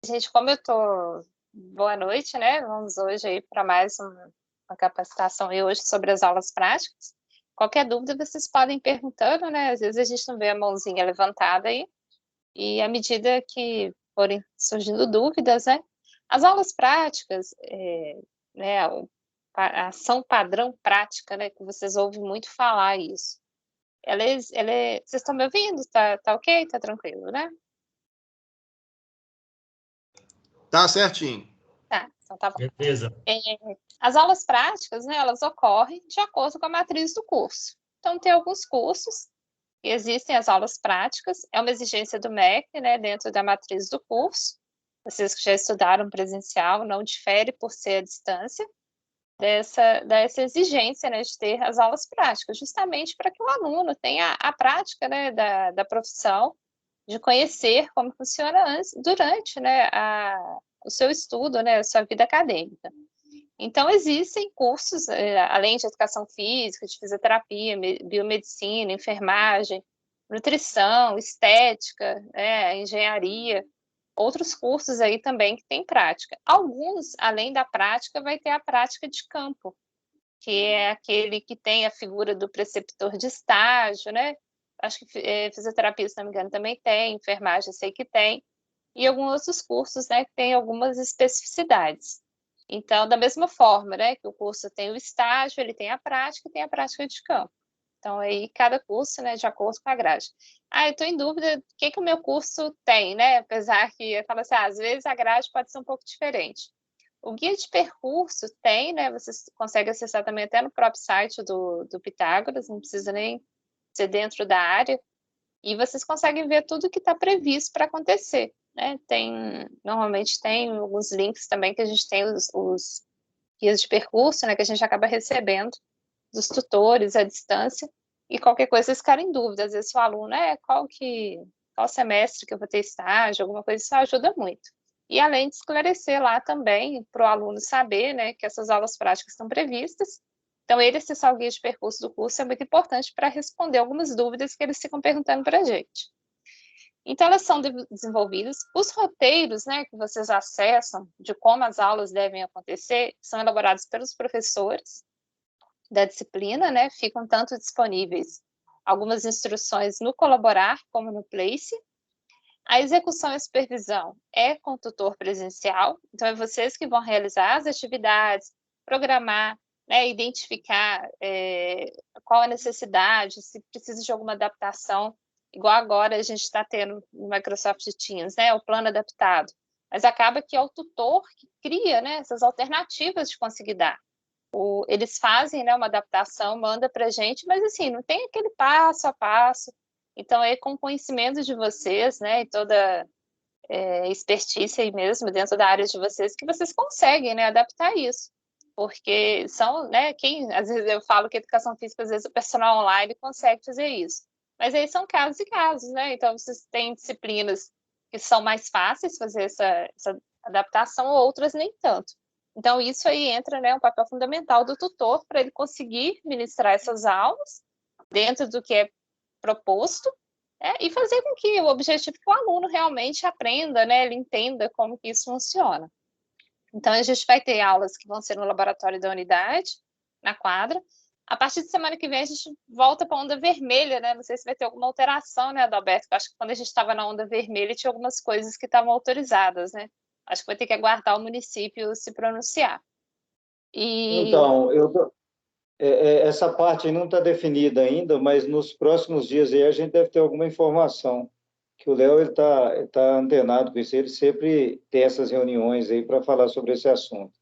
gente, como eu tô... Boa noite, né? Vamos hoje aí para mais uma capacitação e hoje sobre as aulas práticas. Qualquer dúvida vocês podem ir perguntando, né? Às vezes a gente não vê a mãozinha levantada aí. E à medida que forem surgindo dúvidas, né? As aulas práticas, né? A ação padrão prática, né? Que vocês ouvem muito falar isso. Vocês estão me ouvindo? Tá ok? Tá tranquilo, né? Tá certinho. Tá, então tá bom. Beleza. As aulas práticas, né, elas ocorrem de acordo com a matriz do curso. Então, tem alguns cursos que existem as aulas práticas, é uma exigência do MEC, né, dentro da matriz do curso. Vocês que já estudaram presencial, não difere por ser à distância dessa exigência, né, de ter as aulas práticas, justamente para que o aluno tenha a prática, né, da profissão, de conhecer como funciona durante, né, o seu estudo, né, a sua vida acadêmica. Então, existem cursos, além de educação física, de fisioterapia, biomedicina, enfermagem, nutrição, estética, né, engenharia, outros cursos aí também que tem prática. Alguns, além da prática, vai ter a prática de campo, que é aquele que tem a figura do preceptor de estágio, né? Acho que fisioterapia, se não me engano, também tem, enfermagem sei que tem, e alguns outros cursos, né, que tem algumas especificidades. Então, da mesma forma, né, que o curso tem o estágio, ele tem a prática e tem a prática de campo. Então, aí, cada curso, né, de acordo com a grade. Eu estou em dúvida, o que o meu curso tem, né? Apesar que, eu falo assim, às vezes a grade pode ser um pouco diferente. O guia de percurso tem, né? Você consegue acessar também até no próprio site do Pitágoras, não precisa nem ser dentro da área. E vocês conseguem ver tudo que está previsto para acontecer, né? Normalmente tem alguns links também que a gente tem os guias de percurso, né? Que a gente acaba recebendo dos tutores à distância. E qualquer coisa vocês ficarem em dúvida. Às vezes o aluno, qual semestre que eu vou ter estágio, alguma coisa, isso ajuda muito. E além de esclarecer lá também, para o aluno saber, né, que essas aulas práticas estão previstas. Então, ele acessar o guia de percurso do curso é muito importante para responder algumas dúvidas que eles ficam perguntando para a gente. Então, elas são desenvolvidas. Os roteiros, né, que vocês acessam de como as aulas devem acontecer são elaborados pelos professores da disciplina, né, ficam tanto disponíveis algumas instruções no Colaborar como no Place. A execução e a supervisão é com o tutor presencial, então é vocês que vão realizar as atividades, programar, né, identificar qual a necessidade, se precisa de alguma adaptação, igual agora a gente está tendo no Microsoft Teams, né, o plano adaptado, mas acaba que é o tutor que cria, né, essas alternativas de conseguir dar. Eles fazem, né, uma adaptação, manda para a gente, mas assim, não tem aquele passo a passo. Então, com o conhecimento de vocês, né, e toda expertise aí mesmo dentro da área de vocês, que vocês conseguem, né, adaptar isso. Porque são, né, às vezes eu falo que educação física, às vezes o personal online consegue fazer isso. Mas aí são casos e casos, né? Então, vocês têm disciplinas que são mais fáceis fazer essa adaptação, outras nem tanto. Então, isso aí entra, né, um papel fundamental do tutor para ele conseguir ministrar essas aulas dentro do que é proposto, e fazer com que o objetivo que o aluno realmente aprenda, né, ele entenda como que isso funciona. Então, a gente vai ter aulas que vão ser no laboratório da unidade, na quadra. A partir de semana que vem, a gente volta para a onda vermelha, né? Não sei se vai ter alguma alteração, né, Adalberto? Eu acho que quando a gente estava na onda vermelha, tinha algumas coisas que estavam autorizadas, né? Acho que vai ter que aguardar o município se pronunciar. Então, essa parte não está definida ainda, mas nos próximos dias aí a gente deve ter alguma informação, que o Léo está antenado com isso, ele sempre tem essas reuniões aí para falar sobre esse assunto.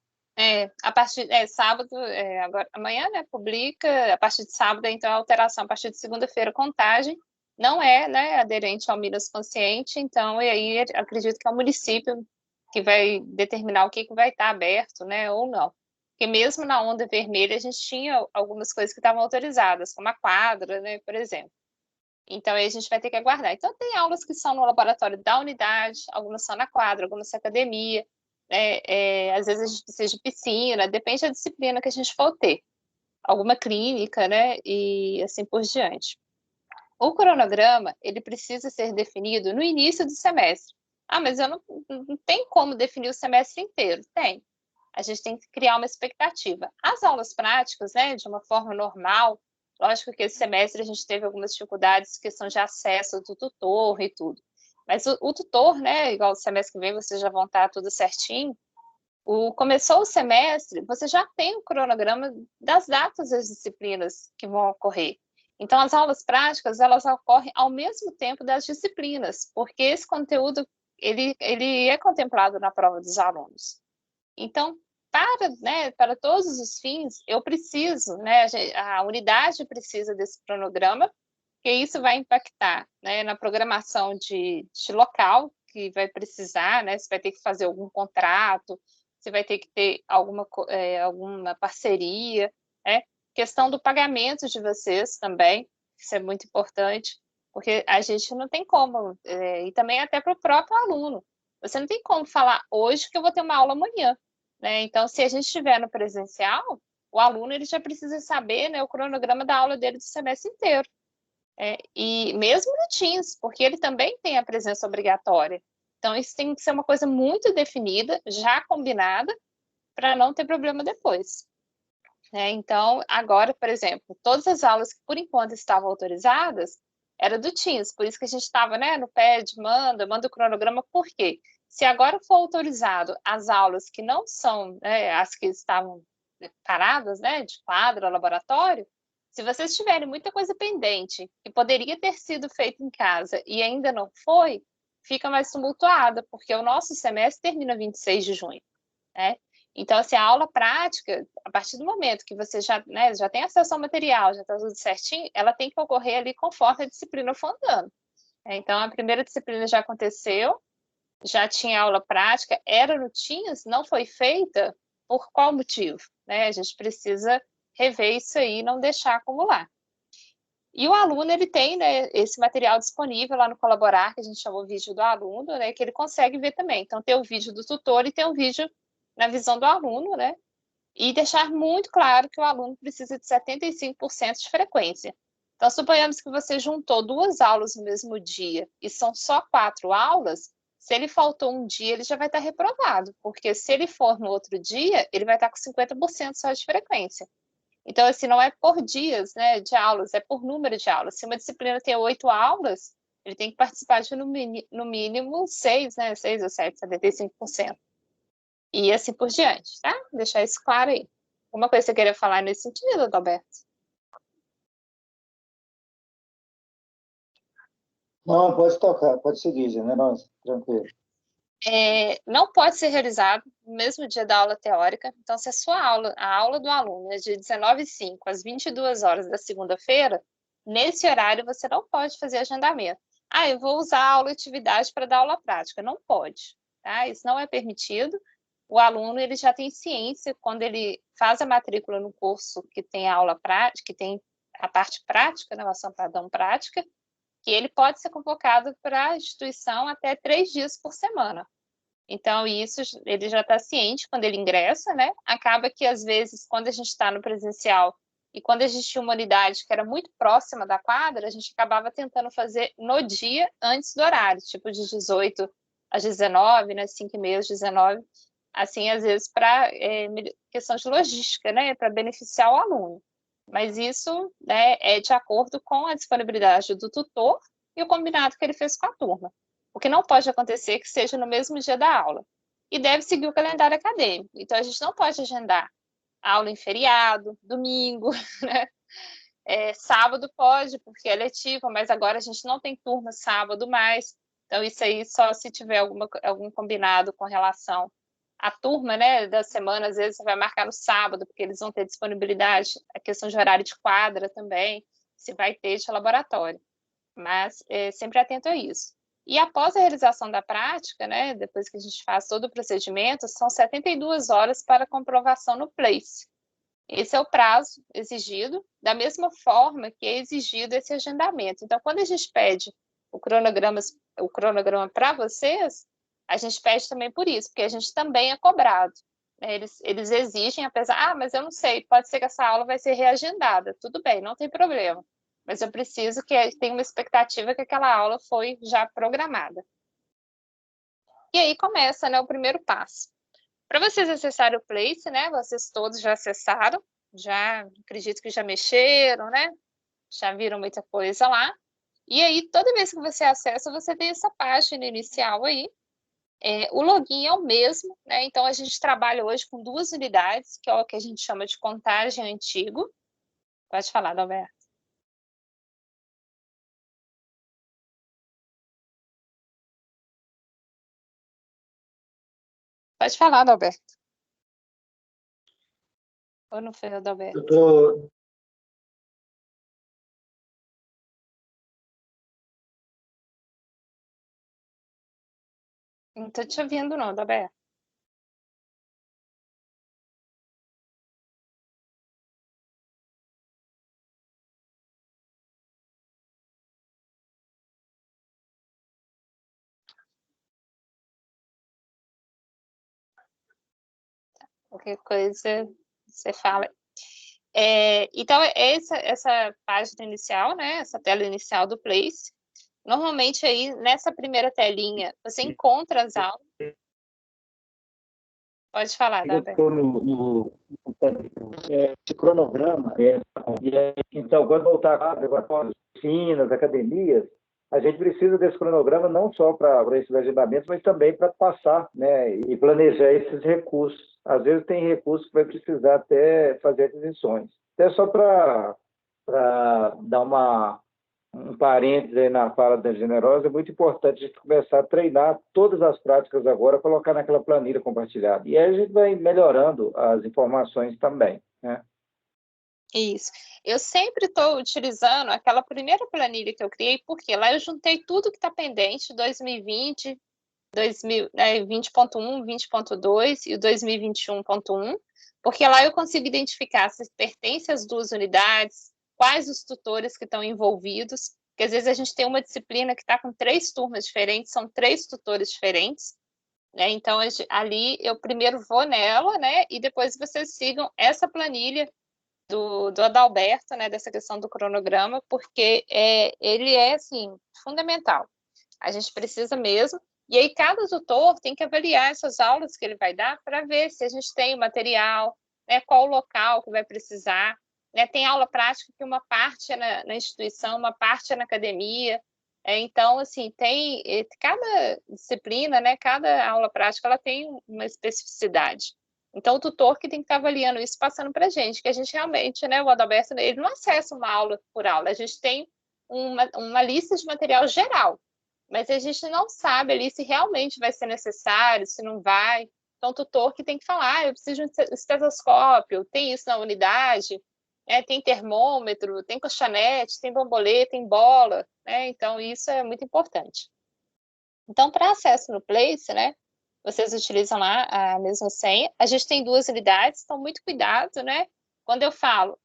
A partir sábado, agora, amanhã, né, publica, a partir de sábado, então, a alteração, a partir de segunda-feira, contagem, não é, né, aderente ao Minas Consciente, então, e aí acredito que é o município que vai determinar o que vai estar aberto, né, ou não. Porque mesmo na onda vermelha, a gente tinha algumas coisas que estavam autorizadas, como a quadra, né, por exemplo. Então, aí a gente vai ter que aguardar. Então, tem aulas que são no laboratório da unidade, algumas são na quadra, algumas na academia, às vezes a gente precisa de piscina, depende da disciplina que a gente for ter. Alguma clínica, né, e assim por diante. O cronograma, ele precisa ser definido no início do semestre. Ah, mas eu não tem como definir o semestre inteiro. Tem. A gente tem que criar uma expectativa. As aulas práticas, né, de uma forma normal, lógico que esse semestre a gente teve algumas dificuldades, questão de acesso do tutor e tudo. Mas o tutor, né, igual o semestre que vem, vocês já vão estar tudo certinho. Começou o semestre, você já tem o cronograma das datas das disciplinas que vão ocorrer. Então, as aulas práticas, elas ocorrem ao mesmo tempo das disciplinas, porque esse conteúdo, ele é contemplado na prova dos alunos. Então, para todos os fins, eu preciso, né, a unidade precisa desse cronograma, porque isso vai impactar, né, na programação de local, que vai precisar, né, você vai ter que fazer algum contrato, você vai ter que ter alguma parceria, né? Questão do pagamento de vocês também, isso é muito importante, porque a gente não tem como, e também até para o próprio aluno, você não tem como falar hoje que eu vou ter uma aula amanhã, né? Então, se a gente estiver no presencial, o aluno ele já precisa saber, né, o cronograma da aula dele do semestre inteiro. E mesmo no Teams, porque ele também tem a presença obrigatória. Então, isso tem que ser uma coisa muito definida, já combinada, para não ter problema depois. Então, agora, por exemplo, todas as aulas que por enquanto estavam autorizadas era do Teams, por isso que a gente estava, né, no pé de manda o cronograma, por quê? Se agora for autorizado as aulas que não são, né, as que estavam paradas, né, de quadra, laboratório, se vocês tiverem muita coisa pendente que poderia ter sido feita em casa e ainda não foi, fica mais tumultuada, porque o nosso semestre termina 26 de junho, né? Então, assim, a aula prática, a partir do momento que você já, né, já tem acesso ao material, já está tudo certinho, ela tem que ocorrer ali conforme a disciplina for andando. Então, a primeira disciplina já aconteceu, já tinha aula prática, era no Teams, não foi feita, por qual motivo? A gente precisa rever isso aí e não deixar acumular. E o aluno, ele tem, né, esse material disponível lá no Colaborar, que a gente chama o vídeo do aluno, né, que ele consegue ver também. Então, tem o vídeo do tutor e tem o vídeo na visão do aluno, né? E deixar muito claro que o aluno precisa de 75% de frequência. Então, suponhamos que você juntou 2 aulas no mesmo dia e são só 4 aulas, se ele faltou um dia, ele já vai estar reprovado, porque se ele for no outro dia, ele vai estar com 50% só de frequência. Então, assim, não é por dias, né, de aulas, é por número de aulas. Se uma disciplina tem 8 aulas, ele tem que participar de no mínimo 6, né, 6 ou 7, 75%. E assim por diante, tá? Deixar isso claro aí. Uma coisa que você queria falar nesse sentido, Adalberto? Não, pode tocar, pode seguir, Generosa, tranquilo. Não pode ser realizado no mesmo dia da aula teórica. Então, se a aula do aluno é de 19h05 às 22 horas da segunda-feira, nesse horário você não pode fazer agendamento. Eu vou usar a aula atividade para dar aula prática. Não pode, tá? Isso não é permitido. O aluno ele já tem ciência, quando ele faz a matrícula no curso que tem a aula prática, que tem a parte prática, né, a ação padrão prática, que ele pode ser convocado para a instituição até 3 dias por semana. Então, isso ele já está ciente quando ele ingressa, né? Acaba que, às vezes, quando a gente está no presencial e quando a gente tinha uma unidade que era muito próxima da quadra, a gente acabava tentando fazer no dia antes do horário, tipo de 18 às 19, né? 5h30 às 19, assim, às vezes, para questão de logística, né? Para beneficiar o aluno. Mas isso, né, é de acordo com a disponibilidade do tutor e o combinado que ele fez com a turma. O que não pode acontecer é que seja no mesmo dia da aula. E deve seguir o calendário acadêmico. Então, a gente não pode agendar aula em feriado, domingo, né? Sábado pode, porque é letivo, mas agora a gente não tem turma sábado mais. Então, isso aí só se tiver algum combinado com relação à turma, né, da semana, às vezes você vai marcar no sábado, porque eles vão ter disponibilidade, a questão de horário de quadra também, se vai ter de laboratório. Mas sempre atento a isso. E após a realização da prática, né, depois que a gente faz todo o procedimento, são 72 horas para comprovação no place. Esse é o prazo exigido, da mesma forma que é exigido esse agendamento. Então, quando a gente pede o cronograma para vocês, a gente pede também por isso, porque a gente também é cobrado. Eles exigem, apesar, mas eu não sei, pode ser que essa aula vai ser reagendada. Tudo bem, não tem problema. Mas eu preciso que tenha uma expectativa que aquela aula foi já programada. E aí começa, né, o primeiro passo. Para vocês acessarem o Place, né, vocês todos já acessaram, já acredito que já mexeram, né, já viram muita coisa lá. E aí, toda vez que você acessa, você tem essa página inicial aí. O login é o mesmo, né? Então, a gente trabalha hoje com 2 unidades, que é o que a gente chama de contagem antigo. Pode falar, Adalberto. Pode falar, Adalberto. Ou não foi, Adalberto? Eu tô... Não estou te ouvindo, não, Adalberto. Qualquer coisa, você fala. Então, essa página inicial, né? Essa tela inicial do Place. Normalmente, aí, nessa primeira telinha, você encontra as aulas. Pode falar, Adalberto. Eu estou no esse cronograma. Então, quando voltar às oficinas, academias, a gente precisa desse cronograma não só para esses agendamentos, mas também para passar, né, e planejar esses recursos. Às vezes tem recursos que vai precisar até fazer aquisições. Até só para dar um parênteses aí na fala da Generosa, é muito importante a gente começar a treinar todas as práticas agora, colocar naquela planilha compartilhada. E aí a gente vai melhorando as informações também, né? Isso. Eu sempre estou utilizando aquela primeira planilha que eu criei, porque lá eu juntei tudo que está pendente, 2020, 20.1, 20.2 e o 2021.1, porque lá eu consigo identificar se pertence às 2 unidades, quais os tutores que estão envolvidos, porque às vezes a gente tem uma disciplina que está com 3 turmas diferentes, são 3 tutores diferentes, né? Então, ali eu primeiro vou nela, né? E depois vocês sigam essa planilha do Adalberto, né? Dessa questão do cronograma, porque ele é, assim, fundamental. A gente precisa mesmo. E aí, cada tutor tem que avaliar essas aulas que ele vai dar para ver se a gente tem o material, né, qual o local que vai precisar. Né? Tem aula prática que uma parte é na instituição, uma parte é na academia. Então, assim, tem cada disciplina, né, cada aula prática, ela tem uma especificidade. Então, o tutor que tem que estar avaliando isso, passando para a gente, que a gente realmente, né, o Adalberto, ele não acessa uma aula por aula, a gente tem uma lista de material geral, mas a gente não sabe ali se realmente vai ser necessário, se não vai. Então, o tutor que tem que falar, eu preciso de um estetoscópio, tem isso na unidade, tem termômetro, tem colchonete, tem bambolê, tem bola, né? Então, isso é muito importante. Então, para acesso no Place, né, vocês utilizam lá a mesma senha. A gente tem 2 unidades, então muito cuidado, né? Quando eu falo,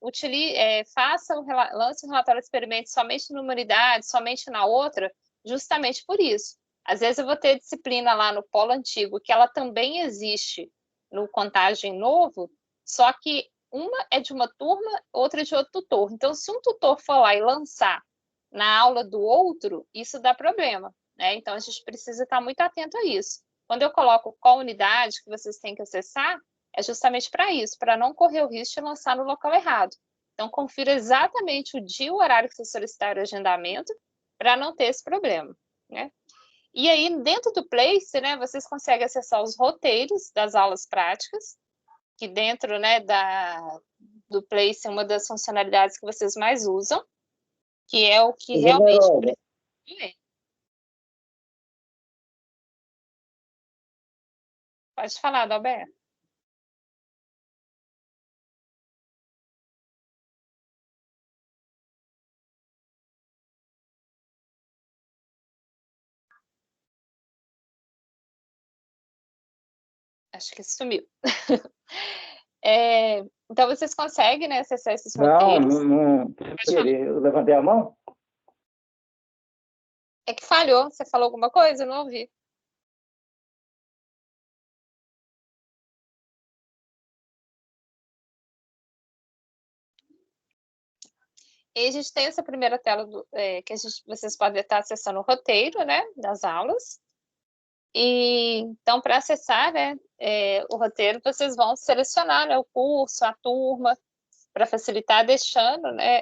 lance um relatório de experimento somente numa unidade, somente na outra, justamente por isso. Às vezes eu vou ter disciplina lá no polo antigo, que ela também existe no Contagem Novo, só que uma é de uma turma, outra é de outro tutor. Então, se um tutor for lá e lançar na aula do outro, isso dá problema, né? Então, a gente precisa estar muito atento a isso. Quando eu coloco qual unidade que vocês têm que acessar, é justamente para isso, para não correr o risco de lançar no local errado. Então, confira exatamente o dia e o horário que vocês solicitaram o agendamento, para não ter esse problema, né? E aí, dentro do Place, né, vocês conseguem acessar os roteiros das aulas práticas, que dentro, né, do Place, uma das funcionalidades que vocês mais usam, que é o que realmente precisa. Pode falar, Adalberto. Acho que sumiu. Então, vocês conseguem, né, acessar esses roteiros? Não. Eu levantei a mão? É que falhou. Você falou alguma coisa? Eu não ouvi. E a gente tem essa primeira tela que vocês podem estar acessando o roteiro, né, das aulas. Então, para acessar, né, o roteiro, vocês vão selecionar, né, o curso, a turma, para facilitar, deixando, né,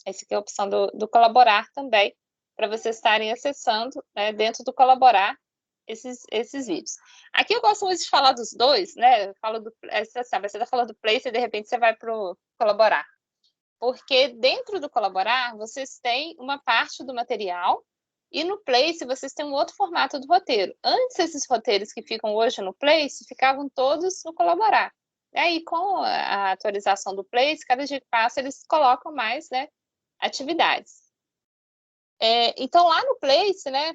essa aqui é a opção do colaborar também, para vocês estarem acessando, né, dentro do colaborar esses vídeos. Aqui eu gosto muito de falar dos dois, né? Eu falo você está falando do Place e de repente você vai para o colaborar. Porque dentro do colaborar, vocês têm uma parte do material e no Place vocês têm um outro formato do roteiro. Antes, esses roteiros que ficam hoje no Place ficavam todos no colaborar. E aí, com a atualização do Place, cada dia que passa, eles colocam mais, né, atividades. Então, lá no Place, né,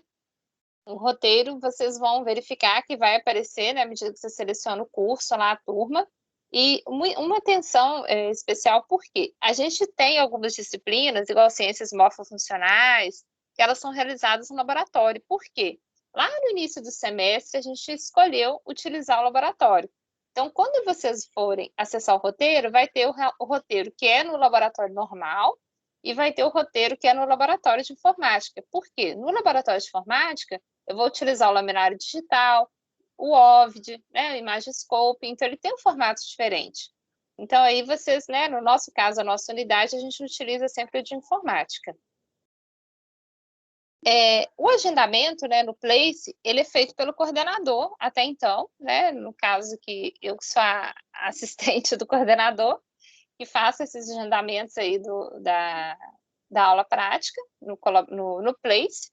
o roteiro, vocês vão verificar que vai aparecer, né, à medida que você seleciona o curso, lá a turma, e uma atenção especial, porque a gente tem algumas disciplinas, igual ciências morfofuncionais, que elas são realizadas no laboratório. Por quê? Lá no início do semestre, a gente escolheu utilizar o laboratório. Então, quando vocês forem acessar o roteiro, vai ter o roteiro que é no laboratório normal e vai ter o roteiro que é no laboratório de informática. Por quê? No laboratório de informática, eu vou utilizar o laminário digital, o OVD, né, o Imagescope, então ele tem um formato diferente. Então, aí vocês, né, no nosso caso, a nossa unidade, a gente utiliza sempre o de informática. O agendamento, né, no Place, ele é feito pelo coordenador, até então, né, no caso que eu sou a assistente do coordenador, que faço esses agendamentos aí da aula prática no Place.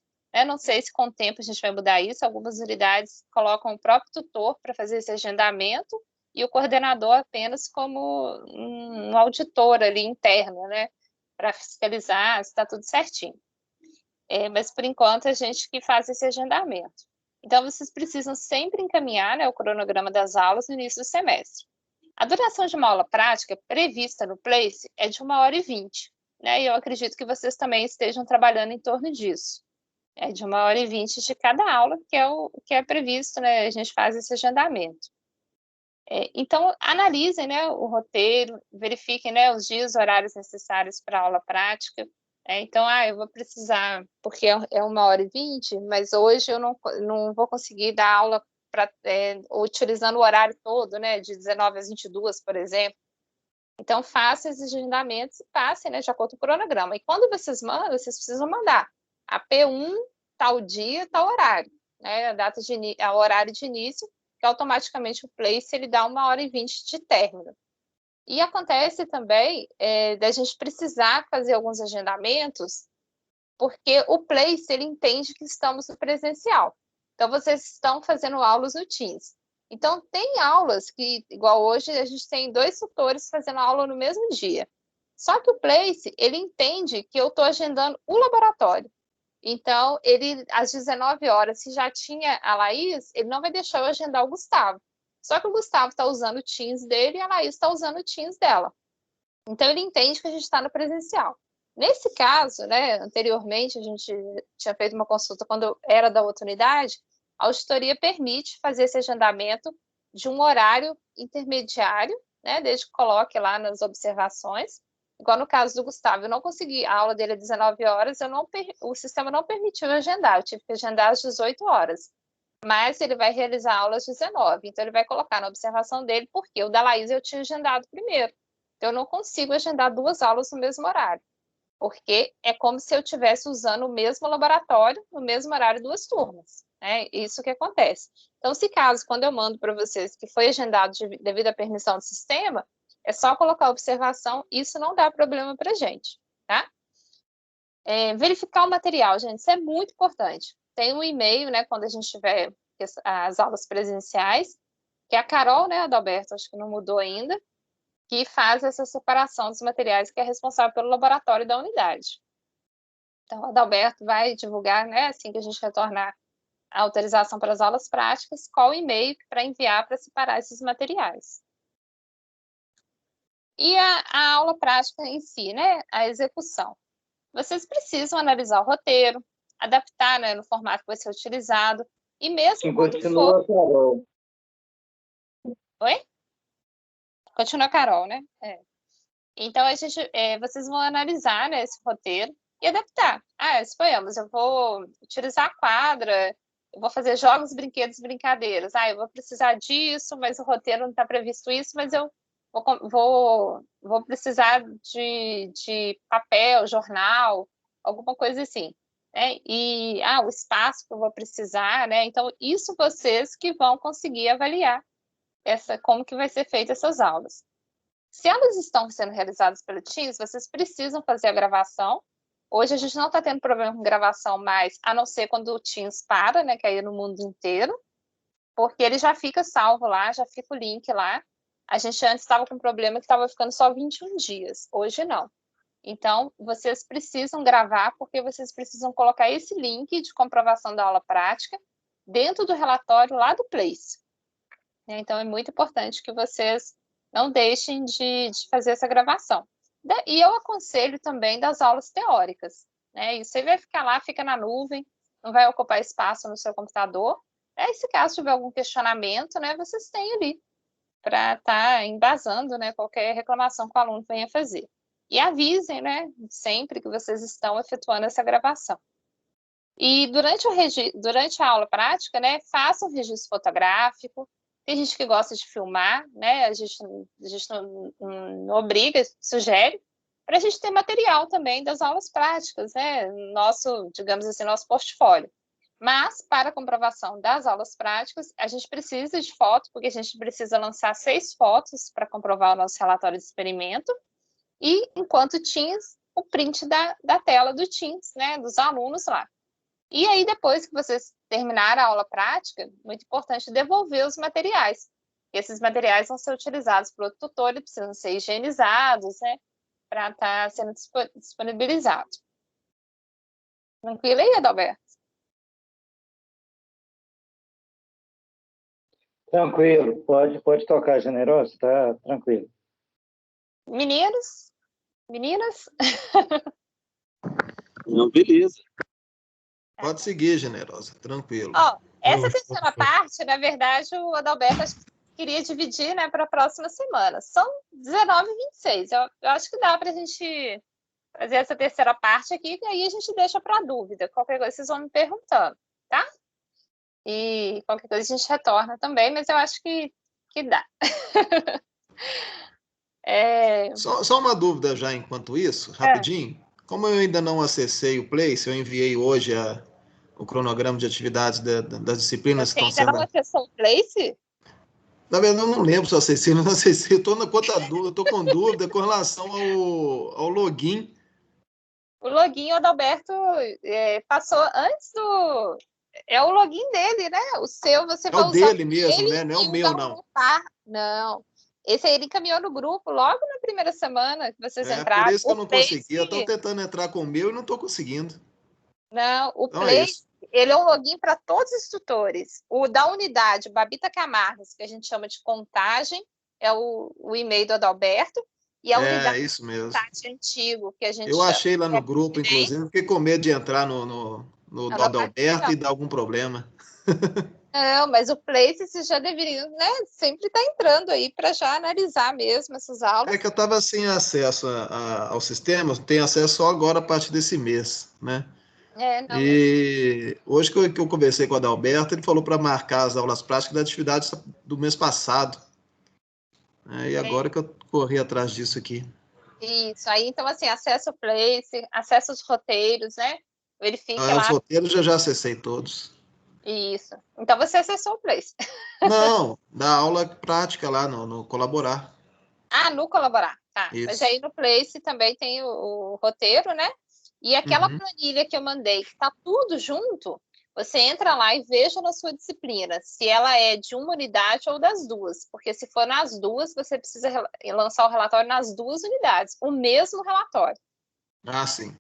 Não sei se com o tempo a gente vai mudar isso. Algumas unidades colocam o próprio tutor para fazer esse agendamento e o coordenador apenas como um auditor ali interno, né, para fiscalizar se está tudo certinho. Mas, por enquanto, a gente que faz esse agendamento. Então, vocês precisam sempre encaminhar, né, o cronograma das aulas no início do semestre. A duração de uma aula prática prevista no Place é de 1h20, né? E eu acredito que vocês também estejam trabalhando em torno disso. É de 1h20 de cada aula, que é o que é previsto, né? A gente faz esse agendamento. Então, analisem, né, o roteiro, verifiquem, né, os dias, horários necessários para a aula prática. Então, eu vou precisar, porque é 1h20, mas hoje eu não vou conseguir dar aula utilizando o horário todo, né, de 19 às 22, por exemplo. Então, façam esses agendamentos e passem, né, de acordo com o cronograma. E quando vocês mandam, vocês precisam mandar a P1, tal dia, tal horário, né, a horário de início, que automaticamente o Place ele dá 1h20 de término. E acontece também da gente precisar fazer alguns agendamentos, porque o Place ele entende que estamos no presencial. Então, vocês estão fazendo aulas no Teams. Então, tem aulas que, igual hoje, a gente tem 2 tutores fazendo aula no mesmo dia. Só que o Place, ele entende que eu estou agendando o laboratório. Então, ele, às 19 horas, se já tinha a Laís, ele não vai deixar eu agendar o Gustavo. Só que o Gustavo está usando o Teams dele e a Laís está usando o Teams dela. Então, ele entende que a gente está no presencial. Nesse caso, né, anteriormente, a gente tinha feito uma consulta quando eu era da outra unidade, a auditoria permite fazer esse agendamento de um horário intermediário, né, desde que coloque lá nas observações. Igual no caso do Gustavo, eu não consegui, a aula dele é 19 horas, o sistema não permitiu eu agendar, eu tive que agendar às 18 horas. Mas ele vai realizar aulas às 19, então ele vai colocar na observação dele, porque o da Laís eu tinha agendado primeiro. Então, eu não consigo agendar 2 aulas no mesmo horário, porque é como se eu estivesse usando o mesmo laboratório, no mesmo horário, 2 turmas. Isso que acontece. Então, se caso, quando eu mando para vocês que foi agendado devido à permissão do sistema, é só colocar a observação, isso não dá problema para a gente, tá? Verificar o material, gente, isso é muito importante. Tem um e-mail, né, quando a gente tiver as aulas presenciais, que é a Carol, né, Adalberto, acho que não mudou ainda, que faz essa separação dos materiais, que é responsável pelo laboratório da unidade. Então, o Adalberto vai divulgar, né, assim que a gente retornar a autorização para as aulas práticas, qual o e-mail para enviar para separar esses materiais. E a aula prática em si, né, a execução. Vocês precisam analisar o roteiro, adaptar, né, no formato que vai ser utilizado, e mesmo quando for... Carol. Oi? Continua, Carol, né? Então, vocês vão analisar, né, esse roteiro e adaptar. Suponhamos, eu vou utilizar a quadra eu vou fazer jogos, brinquedos, brincadeiras. Eu vou precisar disso, mas o roteiro não está previsto isso, mas eu vou precisar de papel, jornal, alguma coisa assim. Né? E o espaço que eu vou precisar, né? Então, isso vocês que vão conseguir avaliar como que vai ser feita essas aulas. Se elas estão sendo realizadas pelo Teams, vocês precisam fazer a gravação. Hoje a gente não está tendo problema com gravação mais, a não ser quando o Teams para, né, que é no mundo inteiro, porque ele já fica salvo lá, já fica o link lá. A gente antes estava com um problema que estava ficando só 21 dias, hoje não. Então, vocês precisam gravar, porque vocês precisam colocar esse link de comprovação da aula prática dentro do relatório lá do Place. Então, é muito importante que vocês não deixem de fazer essa gravação. E eu aconselho também das aulas teóricas. Né? Isso aí vai ficar lá, fica na nuvem, não vai ocupar espaço no seu computador. E se caso tiver algum questionamento, né, vocês têm ali para estar embasando, né, qualquer reclamação que o aluno venha fazer. E avisem, né, sempre que vocês estão efetuando essa gravação. E durante a aula prática, né, façam um registro fotográfico. Tem gente que gosta de filmar, né, a gente não obriga, sugere, para a gente ter material também das aulas práticas, né, digamos assim, nosso portfólio. Mas, para a comprovação das aulas práticas, a gente precisa de foto, porque a gente precisa lançar 6 fotos para comprovar o nosso relatório de experimento, e, enquanto Teams, o print da tela do Teams, né, dos alunos lá. E aí, depois que vocês terminarem a aula prática, muito importante devolver os materiais. Esses materiais vão ser utilizados pelo tutor e precisam ser higienizados, né, para estar sendo disponibilizado. Tranquilo aí, Adalberto? Tranquilo, pode tocar, Generosa, tá tranquilo. Meninos? Meninas? Não, beleza. Pode seguir, Generosa, tranquilo. Essa terceira parte, na verdade, o Adalberto queria dividir, né, para a próxima semana. São 19 e 26. Eu acho que dá para a gente fazer essa terceira parte aqui, e aí a gente deixa para dúvida. Qualquer coisa vocês vão me perguntando, tá? E qualquer coisa a gente retorna também, mas eu acho que dá. Só uma dúvida já enquanto isso, rapidinho. Como eu ainda não acessei o Place, eu enviei hoje o cronograma de atividades das disciplinas Você que estão ainda sendo... não acessou o Place? Na verdade, eu não lembro se eu acessei ou não acessei. Eu estou com dúvida com relação ao login. O login, o Adalberto passou antes do... É o login dele, né? O seu, você vai usar... É o dele mesmo, né? Não é o meu, não. Não. Esse aí ele encaminhou no grupo logo na primeira semana que vocês entraram. Por isso que eu não consegui. Eu estou tentando entrar com o meu e não estou conseguindo. Não, o Place, ele é um login para todos os tutores. O da unidade, o Babita Camargos, que a gente chama de contagem, é o e-mail do Adalberto. E a unidade isso mesmo. Antigo, que a gente Eu achei lá no grupo, inclusive, fiquei com medo de entrar no do Adalberto e dar algum problema. Não, mas o Place vocês já deveriam, né, sempre estar entrando aí para já analisar mesmo essas aulas. É que eu estava sem acesso ao sistema, tenho acesso só agora a partir desse mês, né? Hoje que eu conversei com o Adalberto, ele falou para marcar as aulas práticas das atividades do mês passado. E agora que eu corri atrás disso aqui. Isso, aí então assim, acessa o Place, acessa os roteiros, né? Verifique lá. Os roteiros eu já acessei todos. Isso. Então você acessou o Place. Não, da aula prática lá no Colaborar. No Colaborar, tá. Isso. Mas aí no Place também tem o roteiro, né? E aquela planilha que eu mandei, que está tudo junto, você entra lá e veja na sua disciplina se ela é de uma unidade ou das duas. Porque se for nas duas, você precisa lançar o relatório nas 2 unidades, o mesmo relatório. Sim.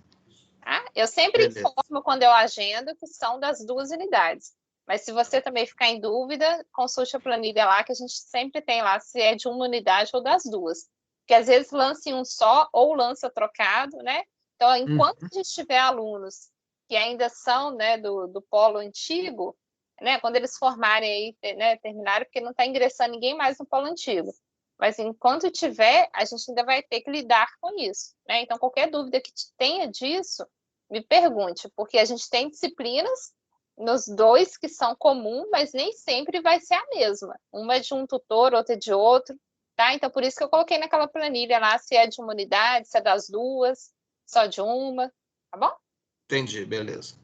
Eu sempre informo quando eu agendo que são das 2 unidades. Mas se você também ficar em dúvida, consulte a planilha lá, que a gente sempre tem lá se é de uma unidade ou das 2. Porque às vezes lança em um só ou lança trocado, né? Então, enquanto a gente tiver alunos que ainda são, né, do polo antigo, né, quando eles formarem aí, né, terminarem, porque não está ingressando ninguém mais no polo antigo. Mas enquanto tiver, a gente ainda vai ter que lidar com isso, né? Então, qualquer dúvida que tenha disso, me pergunte, porque a gente tem disciplinas nos dois que são comuns, mas nem sempre vai ser a mesma. Uma é de um tutor, outra é de outro, tá? Então, por isso que eu coloquei naquela planilha lá se é de uma unidade, se é das duas, só de uma, tá bom? Entendi, beleza.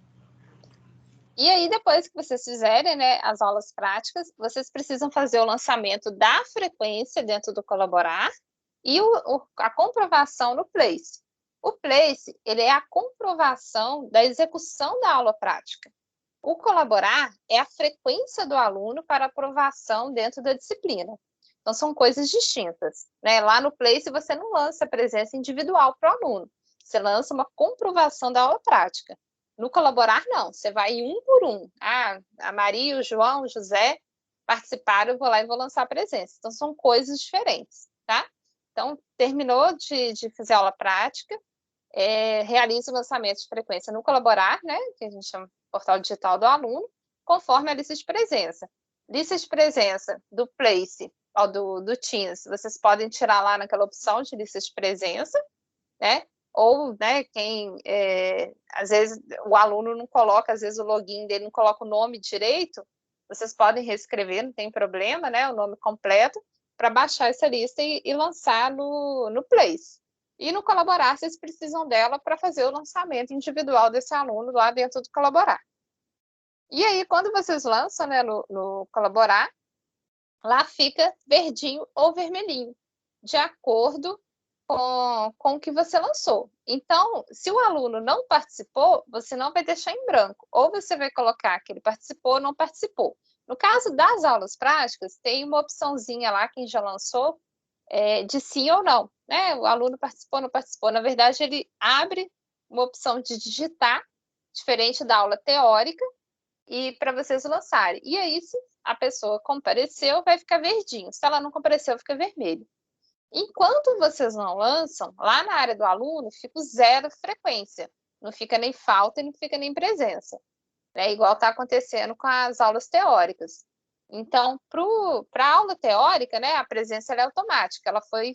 E aí, depois que vocês fizerem, né, as aulas práticas, vocês precisam fazer o lançamento da frequência dentro do Colaborar e a comprovação no Place. O Place, ele é a comprovação da execução da aula prática. O Colaborar é a frequência do aluno para aprovação dentro da disciplina. Então, são coisas distintas, né? Lá no Place, você não lança presença individual para o aluno. Você lança uma comprovação da aula prática. No Colaborar, não. Você vai um por um. Ah, a Maria, o João, o José participaram, eu vou lá e vou lançar a presença. Então, são coisas diferentes, tá? Então, terminou de fazer a aula prática, realiza o lançamento de frequência no Colaborar, né? Que a gente chama de portal digital do aluno, conforme a lista de presença. Lista de presença do Place, ou do Teams, vocês podem tirar lá naquela opção de lista de presença, né? Ou, né, às vezes o aluno não coloca, às vezes o login dele não coloca o nome direito, vocês podem reescrever, não tem problema, né, o nome completo, para baixar essa lista e lançar no Place. E no Colaborar, vocês precisam dela para fazer o lançamento individual desse aluno lá dentro do Colaborar. E aí, quando vocês lançam, né, no Colaborar, lá fica verdinho ou vermelhinho, de acordo com o que você lançou. Então, se o aluno não participou, você não vai deixar em branco. Ou você vai colocar que ele participou ou não participou. No caso das aulas práticas, tem uma opçãozinha lá, quem já lançou, de sim ou não. Né? O aluno participou ou não participou. Na verdade, ele abre uma opção de digitar, diferente da aula teórica, e para vocês lançarem. E aí, se a pessoa compareceu, vai ficar verdinho. Se ela não compareceu, fica vermelho. Enquanto vocês não lançam, lá na área do aluno, fica o zero frequência. Não fica nem falta e não fica nem presença. É igual está acontecendo com as aulas teóricas. Então, para a aula teórica, né, a presença é automática. Ela foi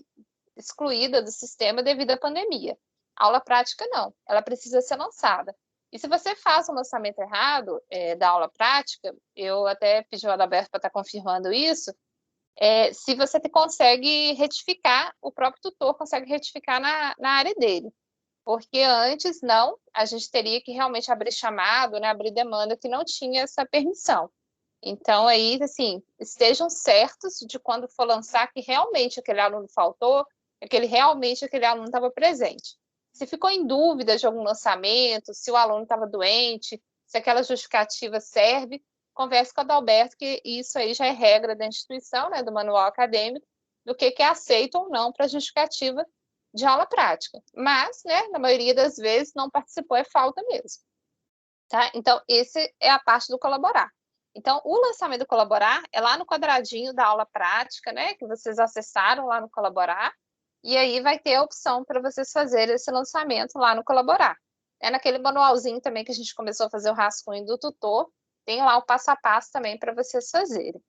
excluída do sistema devido à pandemia. A aula prática, não. Ela precisa ser lançada. E se você faz um lançamento errado da aula prática, eu até pedi o Adalberto para estar confirmando isso, se você consegue retificar, o próprio tutor consegue retificar na área dele. Porque antes, não, a gente teria que realmente abrir chamado, né, abrir demanda que não tinha essa permissão. Então, aí, assim, estejam certos de quando for lançar que realmente aquele aluno faltou, realmente aquele aluno estava presente. Se ficou em dúvida de algum lançamento, se o aluno estava doente, se aquela justificativa serve, converse com o Adalberto, que isso aí já é regra da instituição, né, do manual acadêmico, do que é aceito ou não para justificativa de aula prática. Mas, né, na maioria das vezes, não participou, é falta mesmo. Tá? Então, esse é a parte do Colaborar. Então, o lançamento do Colaborar é lá no quadradinho da aula prática, né, que vocês acessaram lá no Colaborar, e aí vai ter a opção para vocês fazerem esse lançamento lá no Colaborar. Naquele manualzinho também que a gente começou a fazer o rascunho do tutor, tem lá o passo a passo também para vocês fazerem.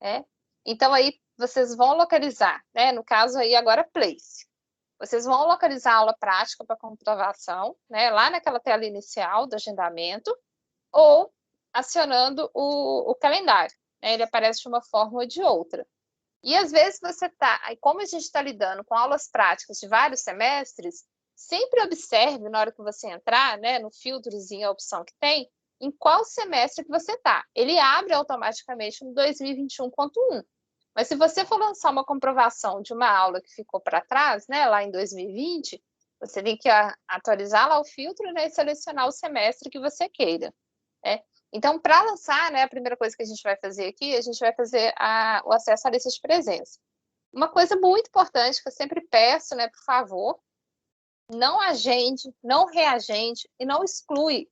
Né? Então, aí vocês vão localizar, né? No caso aí agora Place. Vocês vão localizar a aula prática para comprovação, né? Lá naquela tela inicial do agendamento, ou acionando o calendário. Né? Ele aparece de uma forma ou de outra. E às vezes você está, como a gente está lidando com aulas práticas de vários semestres, sempre observe na hora que você entrar, né, no filtrozinho, a opção que tem, em qual semestre que você está. Ele abre automaticamente no 2021.1. Mas se você for lançar uma comprovação de uma aula que ficou para trás, né, lá em 2020, você tem que atualizar lá o filtro, né, e selecionar o semestre que você queira. Né? Então, para lançar, né, a primeira coisa que a gente vai fazer aqui, a gente vai fazer o acesso à lista de presença. Uma coisa muito importante que eu sempre peço, né, por favor, não agende, não reagende e não exclui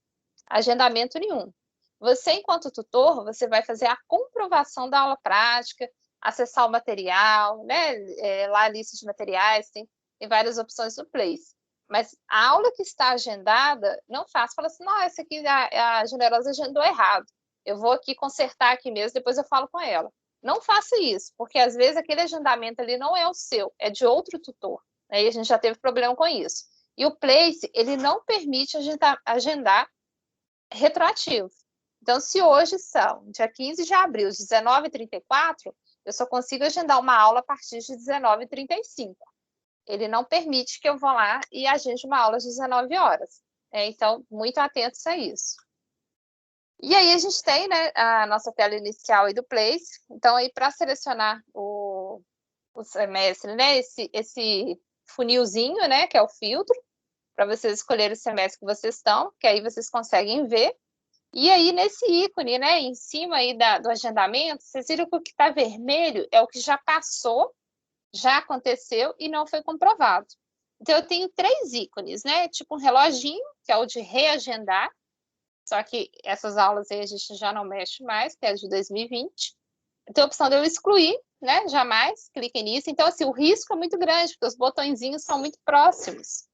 agendamento nenhum. Você, enquanto tutor, você vai fazer a comprovação da aula prática, acessar o material, né? Lá a lista de materiais, tem várias opções no Place. Mas a aula que está agendada, não faça, fala assim, não, essa aqui a Generosa agendou errado. Eu vou aqui consertar aqui mesmo, depois eu falo com ela. Não faça isso, porque às vezes aquele agendamento ali não é o seu, é de outro tutor. Né? E a gente já teve problema com isso. E o Place, ele não permite agendar retroativo. Então, se hoje são dia 15 de abril, 19h34, eu só consigo agendar uma aula a partir de 19h35. Ele não permite que eu vá lá e agende uma aula às 19 horas. Então, muito atentos a isso. E aí a gente tem, né, a nossa tela inicial aí do Place. Então, aí para selecionar o semestre, né, esse funilzinho, né, que é o filtro, para vocês escolherem o semestre que vocês estão, que aí vocês conseguem ver. E aí, nesse ícone, né, em cima aí do agendamento, vocês viram que o que está vermelho é o que já passou, já aconteceu e não foi comprovado. Então, eu tenho 3 ícones, né? Tipo um reloginho, que é o de reagendar, só que essas aulas aí a gente já não mexe mais, que é de 2020. Então, a opção de eu excluir, né? Jamais cliquem nisso. Então, assim, o risco é muito grande, porque os botõezinhos são muito próximos.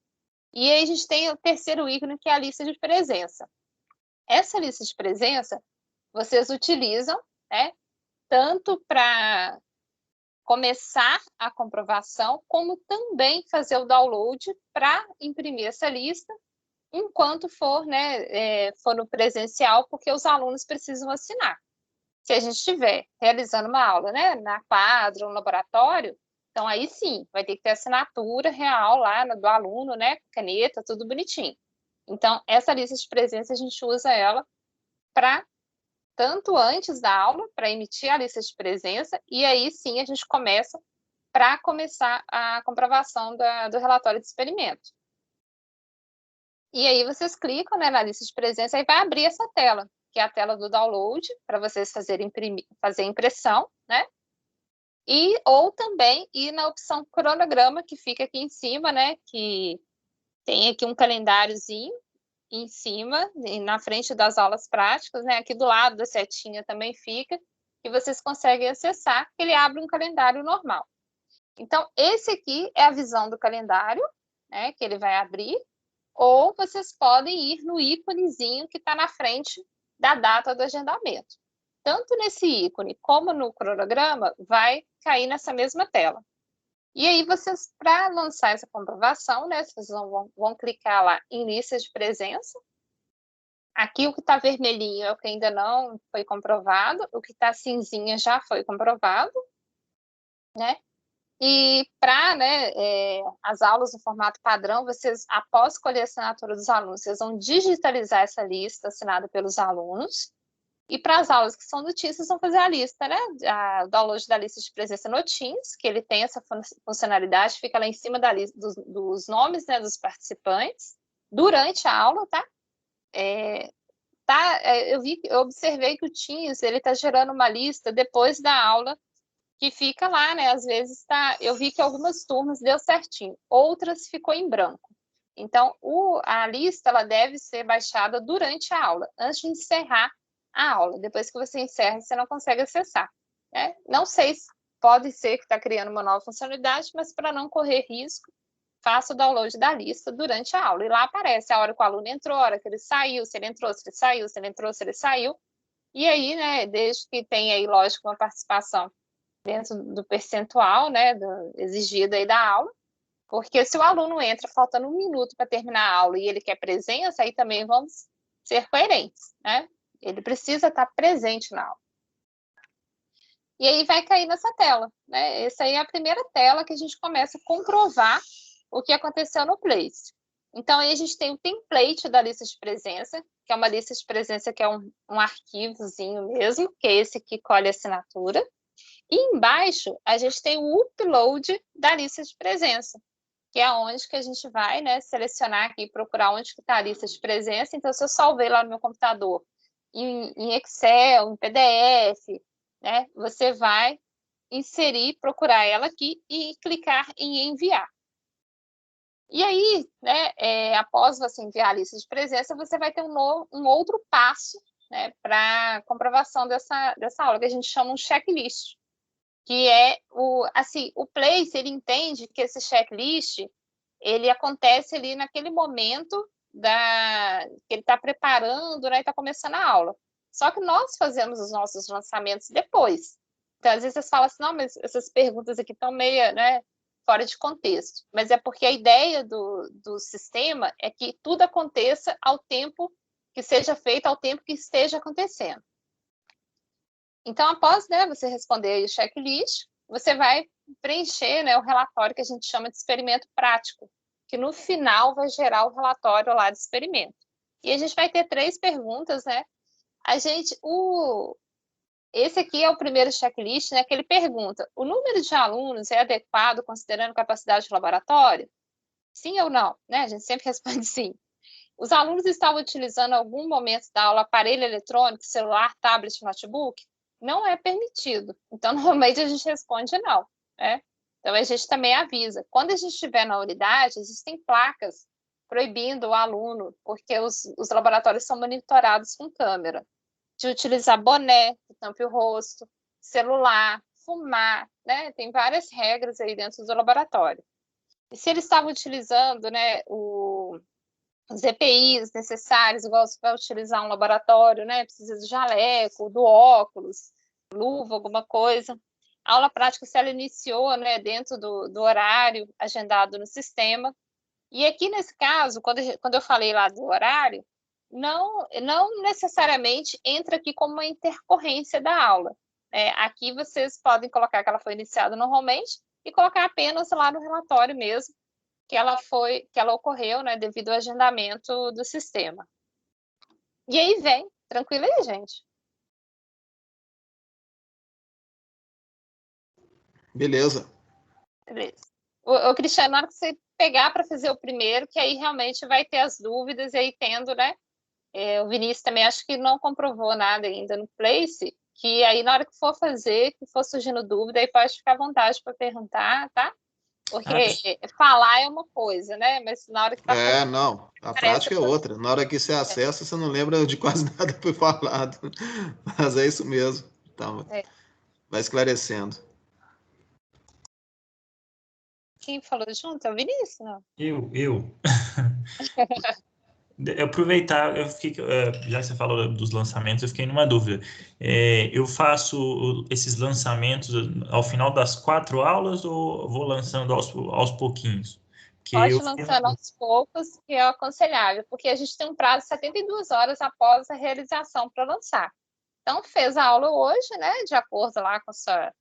E aí a gente tem o terceiro ícone, que é a lista de presença. Essa lista de presença, vocês utilizam, né? Tanto para começar a comprovação, como também fazer o download para imprimir essa lista, enquanto for, né, for no presencial, porque os alunos precisam assinar. Se a gente estiver realizando uma aula, né, na quadra, no laboratório, então aí sim, vai ter que ter assinatura real lá do aluno, né, caneta, tudo bonitinho. Então, essa lista de presença, a gente usa ela para tanto antes da aula, para emitir a lista de presença, e aí sim a gente começa para começar a comprovação do relatório de experimento. E aí vocês clicam, né, na lista de presença e vai abrir essa tela, que é a tela do download, para vocês fazer impressão, né? Ou também ir na opção cronograma, que fica aqui em cima, né? Que tem aqui um calendáriozinho em cima, na frente das aulas práticas, né? Aqui do lado da setinha também fica, e vocês conseguem acessar, ele abre um calendário normal. Então, esse aqui é a visão do calendário, né? Que ele vai abrir, ou vocês podem ir no íconezinho que está na frente da data do agendamento. Tanto nesse ícone como no cronograma, vai cair nessa mesma tela. E aí, vocês, para lançar essa comprovação, né, vocês vão clicar lá em lista de presença. Aqui, o que está vermelhinho é o que ainda não foi comprovado, o que está cinzinha já foi comprovado, né? E para, né, as aulas no formato padrão, vocês, após escolher a assinatura dos alunos, vocês vão digitalizar essa lista assinada pelos alunos. E para as aulas que são do Teams, vocês vão fazer a lista, né? O download da lista de presença no Teams, que ele tem essa funcionalidade, fica lá em cima da lista dos nomes, né, dos participantes, durante a aula, tá? Eu observei que o Teams, ele está gerando uma lista depois da aula, que fica lá, né? Às vezes eu vi que algumas turmas deu certinho, outras ficou em branco. Então, a lista, ela deve ser baixada durante a aula, antes de encerrar a aula. Depois que você encerra, você não consegue acessar, né? Não sei se pode ser que está criando uma nova funcionalidade, mas para não correr risco, faça o download da lista durante a aula. E lá aparece a hora que o aluno entrou, a hora que ele saiu, se ele entrou, se ele saiu, se ele entrou, se ele saiu. E aí, né, desde que tenha aí, lógico, uma participação dentro do percentual, né, exigido aí da aula, porque se o aluno entra faltando 1 minuto para terminar a aula e ele quer presença, aí também vamos ser coerentes, né? Ele precisa estar presente na aula. E aí vai cair nessa tela, né? Essa aí é a primeira tela que a gente começa a comprovar o que aconteceu no Place. Então, aí a gente tem o template da lista de presença, que é uma lista de presença que é um arquivozinho mesmo, que é esse que colhe a assinatura. E embaixo, a gente tem o upload da lista de presença, que é onde que a gente vai, né, selecionar aqui, procurar onde que está a lista de presença. Então, se eu salvei lá no meu computador, em Excel, em PDF, né, você vai inserir, procurar ela aqui e clicar em enviar. E aí, né, após você enviar a lista de presença, você vai ter um outro passo, né, para comprovação dessa aula, que a gente chama um checklist, que é o Place, ele entende que esse checklist, ele acontece ali naquele momento que ele está preparando, né, e está começando a aula. Só que nós fazemos os nossos lançamentos depois. Então, às vezes, vocês falam assim, não, mas essas perguntas aqui estão meio, né, fora de contexto. Mas é porque a ideia do sistema é que tudo aconteça ao tempo que seja feita ao tempo que esteja acontecendo. Então, após, né, você responder aí o checklist, você vai preencher, né, o relatório que a gente chama de experimento prático, que no final vai gerar o relatório lá de experimento. E a gente vai ter 3 perguntas, né? Esse aqui é o primeiro checklist, né, que ele pergunta: o número de alunos é adequado considerando capacidade de laboratório? Sim ou não? Né? A gente sempre responde sim. Os alunos estavam utilizando em algum momento da aula aparelho eletrônico, celular, tablet, notebook? Não é permitido. Então, normalmente a gente responde não, né? Então, a gente também avisa. Quando a gente estiver na unidade, existem placas proibindo o aluno, porque os laboratórios são monitorados com câmera, de utilizar boné, que tampe o rosto, celular, fumar, né? Tem várias regras aí dentro do laboratório. E se eles estavam utilizando, né, os EPIs necessários, igual você vai utilizar um laboratório, né? Precisa do jaleco, do óculos, luva, alguma coisa. A aula prática, se ela iniciou, né, dentro do horário agendado no sistema. E aqui, nesse caso, quando eu falei lá do horário, não necessariamente entra aqui como uma intercorrência da aula. Aqui vocês podem colocar que ela foi iniciada normalmente e colocar apenas lá no relatório mesmo que ela ocorreu, né, devido ao agendamento do sistema. E aí vem, tranquilo aí, gente? Beleza. Beleza. O Cristiano, na hora que você pegar para fazer o primeiro, que aí realmente vai ter as dúvidas, e aí tendo, né? O Vinícius também acho que não comprovou nada ainda no Place, que aí na hora que for fazer, que for surgindo dúvida, aí pode ficar à vontade para perguntar, tá? Porque falar é uma coisa, né? Mas na hora que tá fazendo, não. A prática é outra. Na hora que você acessa, você não lembra de quase nada que foi falado. Mas é isso mesmo. Então, vai esclarecendo. Quem falou junto? É o Vinícius, não? Eu. Aproveitar, já que você falou dos lançamentos, eu fiquei numa dúvida. Eu faço esses lançamentos ao final das 4 aulas ou vou lançando aos pouquinhos? Pode lançando aos poucos, que é aconselhável, porque a gente tem um prazo de 72 horas após a realização para lançar. Então, fez a aula hoje, né, de acordo lá com sua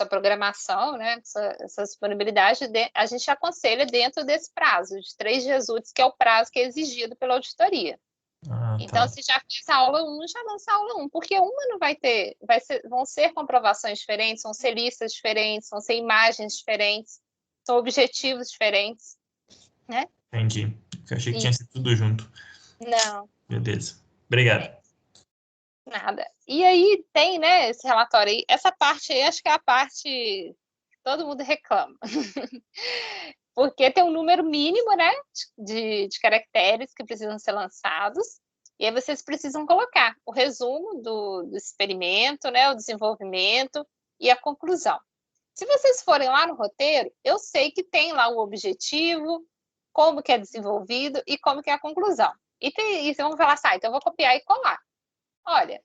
programação, né, com essa disponibilidade, a gente aconselha dentro desse prazo, de 3 dias úteis, que é o prazo que é exigido pela auditoria. Então, se já fez a aula 1, já lança a aula 1, porque uma não vai ter, vão ser comprovações diferentes, vão ser listas diferentes, vão ser imagens diferentes, são objetivos diferentes, né? Entendi. Eu achei que tinha sido tudo junto. Não. Beleza. Obrigado. Nada. E aí tem, né, esse relatório aí. Essa parte aí, acho que é a parte que todo mundo reclama. Porque tem um número mínimo, né, de caracteres que precisam ser lançados. E aí vocês precisam colocar o resumo do experimento, né, o desenvolvimento e a conclusão. Se vocês forem lá no roteiro, eu sei que tem lá o objetivo, como que é desenvolvido e como que é a conclusão. E vamos falar assim, então eu vou copiar e colar. Olha,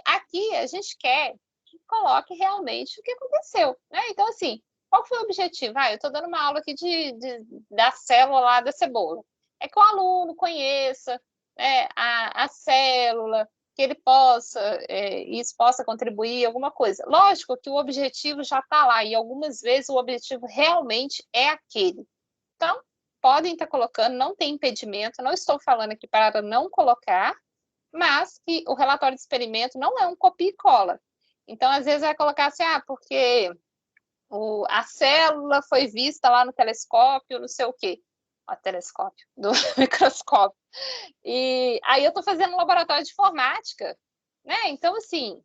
aqui a gente quer que coloque realmente o que aconteceu, né? Então, assim, qual foi o objetivo? Eu estou dando uma aula aqui da célula lá da cebola. É que o aluno conheça, né, a célula, que ele isso possa contribuir alguma coisa. Lógico que o objetivo já está lá, e algumas vezes o objetivo realmente é aquele. Então, podem estar colocando, não tem impedimento, não estou falando aqui para não colocar, mas que o relatório de experimento não é um copia e cola. Então, às vezes, vai colocar assim, porque a célula foi vista lá no telescópio, não sei o quê. Telescópio, do microscópio. E aí eu estou fazendo um laboratório de informática, né? Então, assim,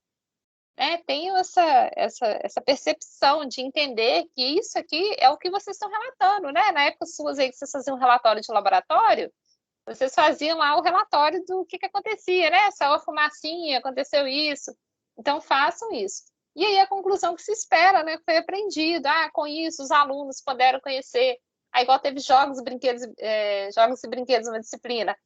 né, tenho essa percepção de entender que isso aqui é o que vocês estão relatando, né? Na época suas aí que vocês faziam um relatório de laboratório, vocês faziam lá o relatório do que acontecia, né? Saiu a fumacinha, aconteceu isso. Então, façam isso. E aí a conclusão que se espera, né? Foi aprendido. Com isso os alunos puderam conhecer. Igual teve jogos e brinquedos numa disciplina.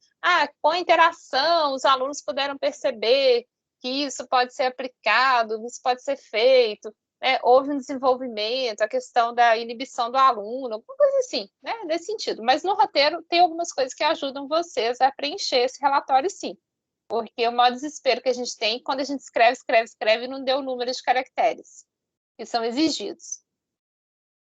Com a interação, os alunos puderam perceber que isso pode ser aplicado, isso pode ser feito. houve um desenvolvimento, a questão da inibição do aluno, alguma coisa assim, né, nesse sentido. Mas no roteiro tem algumas coisas que ajudam vocês a preencher esse relatório, sim. Porque o maior desespero que a gente tem quando a gente escreve e não deu o número de caracteres que são exigidos.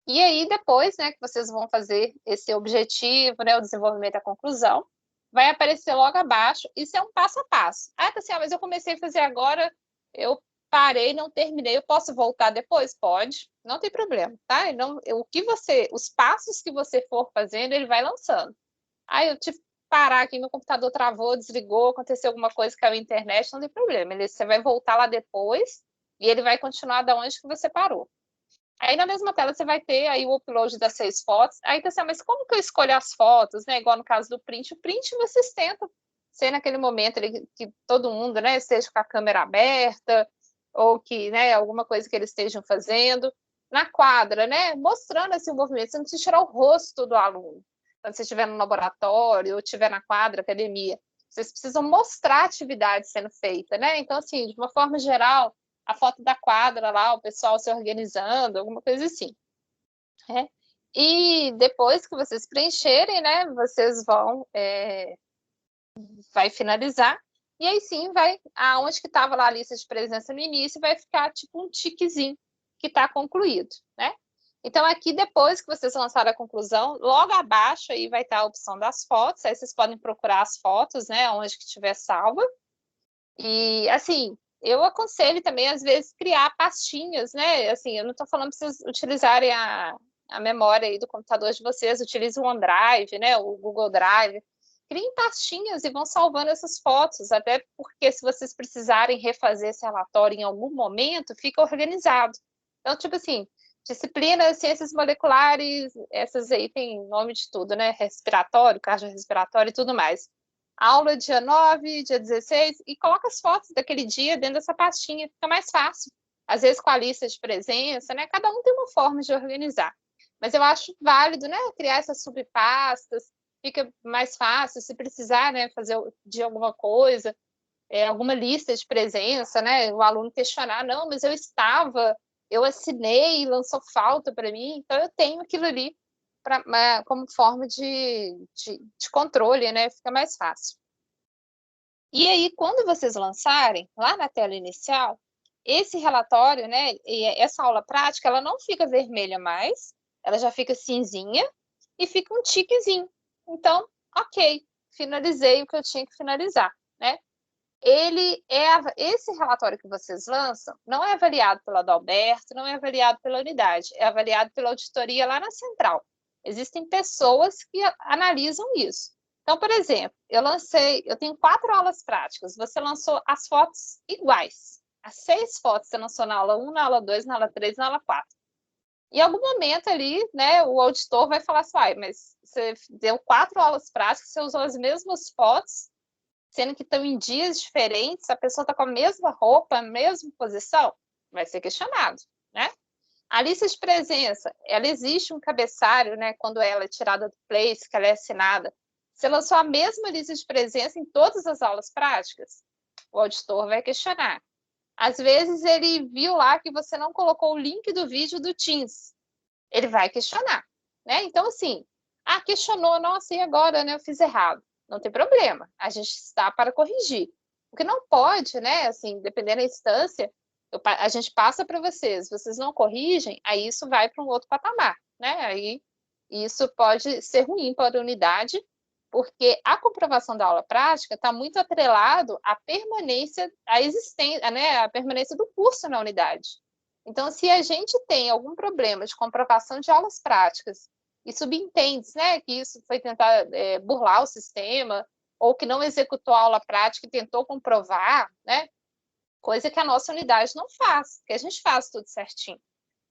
E aí, depois, né, que vocês vão fazer esse objetivo, né, o desenvolvimento da conclusão, vai aparecer logo abaixo, isso é um passo a passo. Ah, tá assim, mas eu comecei a fazer agora, eu parei, não terminei, eu posso voltar depois? Pode, não tem problema, tá? Não, os passos que você for fazendo, ele vai lançando. Ah, eu tive que parar aqui, meu computador travou, desligou, aconteceu alguma coisa, caiu a internet, não tem problema. Você vai voltar lá depois e ele vai continuar da onde que você parou. Aí na mesma tela você vai ter aí o upload das 6 fotos. Aí tá assim, mas como que eu escolho as fotos, né? Igual no caso do print. O print vocês tentam ser naquele momento ali, que todo mundo, né, esteja com a câmera aberta, ou que, né, alguma coisa que eles estejam fazendo. Na quadra, né, mostrando esse movimento. Você não precisa tirar o rosto do aluno. Quando você estiver no laboratório ou estiver na quadra, academia, vocês precisam mostrar a atividade sendo feita, né? Então, assim, de uma forma geral, a foto da quadra lá, o pessoal se organizando, alguma coisa assim. Né? E depois que vocês preencherem, né, vocês vai finalizar, e aí sim aonde que estava lá a lista de presença no início, vai ficar tipo um tiquezinho que está concluído, né? Então, aqui, depois que vocês lançaram a conclusão, logo abaixo aí vai estar a opção das fotos, aí vocês podem procurar as fotos, né, onde que tiver salva. E, assim, eu aconselho também, às vezes, criar pastinhas, né? Assim, eu não estou falando para vocês utilizarem a memória aí do computador de vocês, utilizem o OneDrive, né, o Google Drive. Criem pastinhas e vão salvando essas fotos, até porque se vocês precisarem refazer esse relatório em algum momento, fica organizado. Então, tipo assim, disciplina, ciências moleculares, essas aí tem nome de tudo, né? Respiratório, cardiorrespiratório e tudo mais. Aula dia 9, dia 16, e coloca as fotos daquele dia dentro dessa pastinha, fica mais fácil. Às vezes com a lista de presença, né? Cada um tem uma forma de organizar. Mas eu acho válido, né? Criar essas subpastas, fica mais fácil, se precisar, né? Fazer de alguma coisa, alguma lista de presença, né? O aluno questionar, não, mas eu assinei, lançou falta para mim, então eu tenho aquilo ali como forma de controle, né? Fica mais fácil. E aí, quando vocês lançarem, lá na tela inicial, esse relatório, né, e essa aula prática, ela não fica vermelha mais, ela já fica cinzinha e fica um tiquezinho. Então, ok, finalizei o que eu tinha que finalizar, né? Esse relatório que vocês lançam não é avaliado pela Adalberto, não é avaliado pela unidade, é avaliado pela auditoria lá na central. Existem pessoas que analisam isso. Então, por exemplo, eu tenho 4 aulas práticas, você lançou as fotos iguais. As 6 fotos você lançou na aula 1, na aula 2, na aula 3, na aula 4. Em algum momento ali, né, o auditor vai falar assim, mas você deu 4 aulas práticas, você usou as mesmas fotos, sendo que estão em dias diferentes, a pessoa está com a mesma roupa, a mesma posição, vai ser questionado, né? A lista de presença, ela existe um cabeçalho, né, quando ela é tirada do place, que ela é assinada. Você lançou a mesma lista de presença em todas as aulas práticas? O auditor vai questionar. Às vezes, ele viu lá que você não colocou o link do vídeo do Teams. Ele vai questionar, né? Então, assim, questionou, nossa, e agora, né? Eu fiz errado. Não tem problema, a gente está para corrigir. O que não pode, né, assim, dependendo da instância, a gente passa para vocês não corrigem, aí isso vai para um outro patamar, né? Aí isso pode ser ruim para a unidade, porque a comprovação da aula prática está muito atrelado à permanência, à existência, né, à permanência do curso na unidade. Então, se a gente tem algum problema de comprovação de aulas práticas e subentende, né, que isso foi tentar burlar o sistema, ou que não executou a aula prática e tentou comprovar, né, coisa que a nossa unidade não faz, que a gente faz tudo certinho,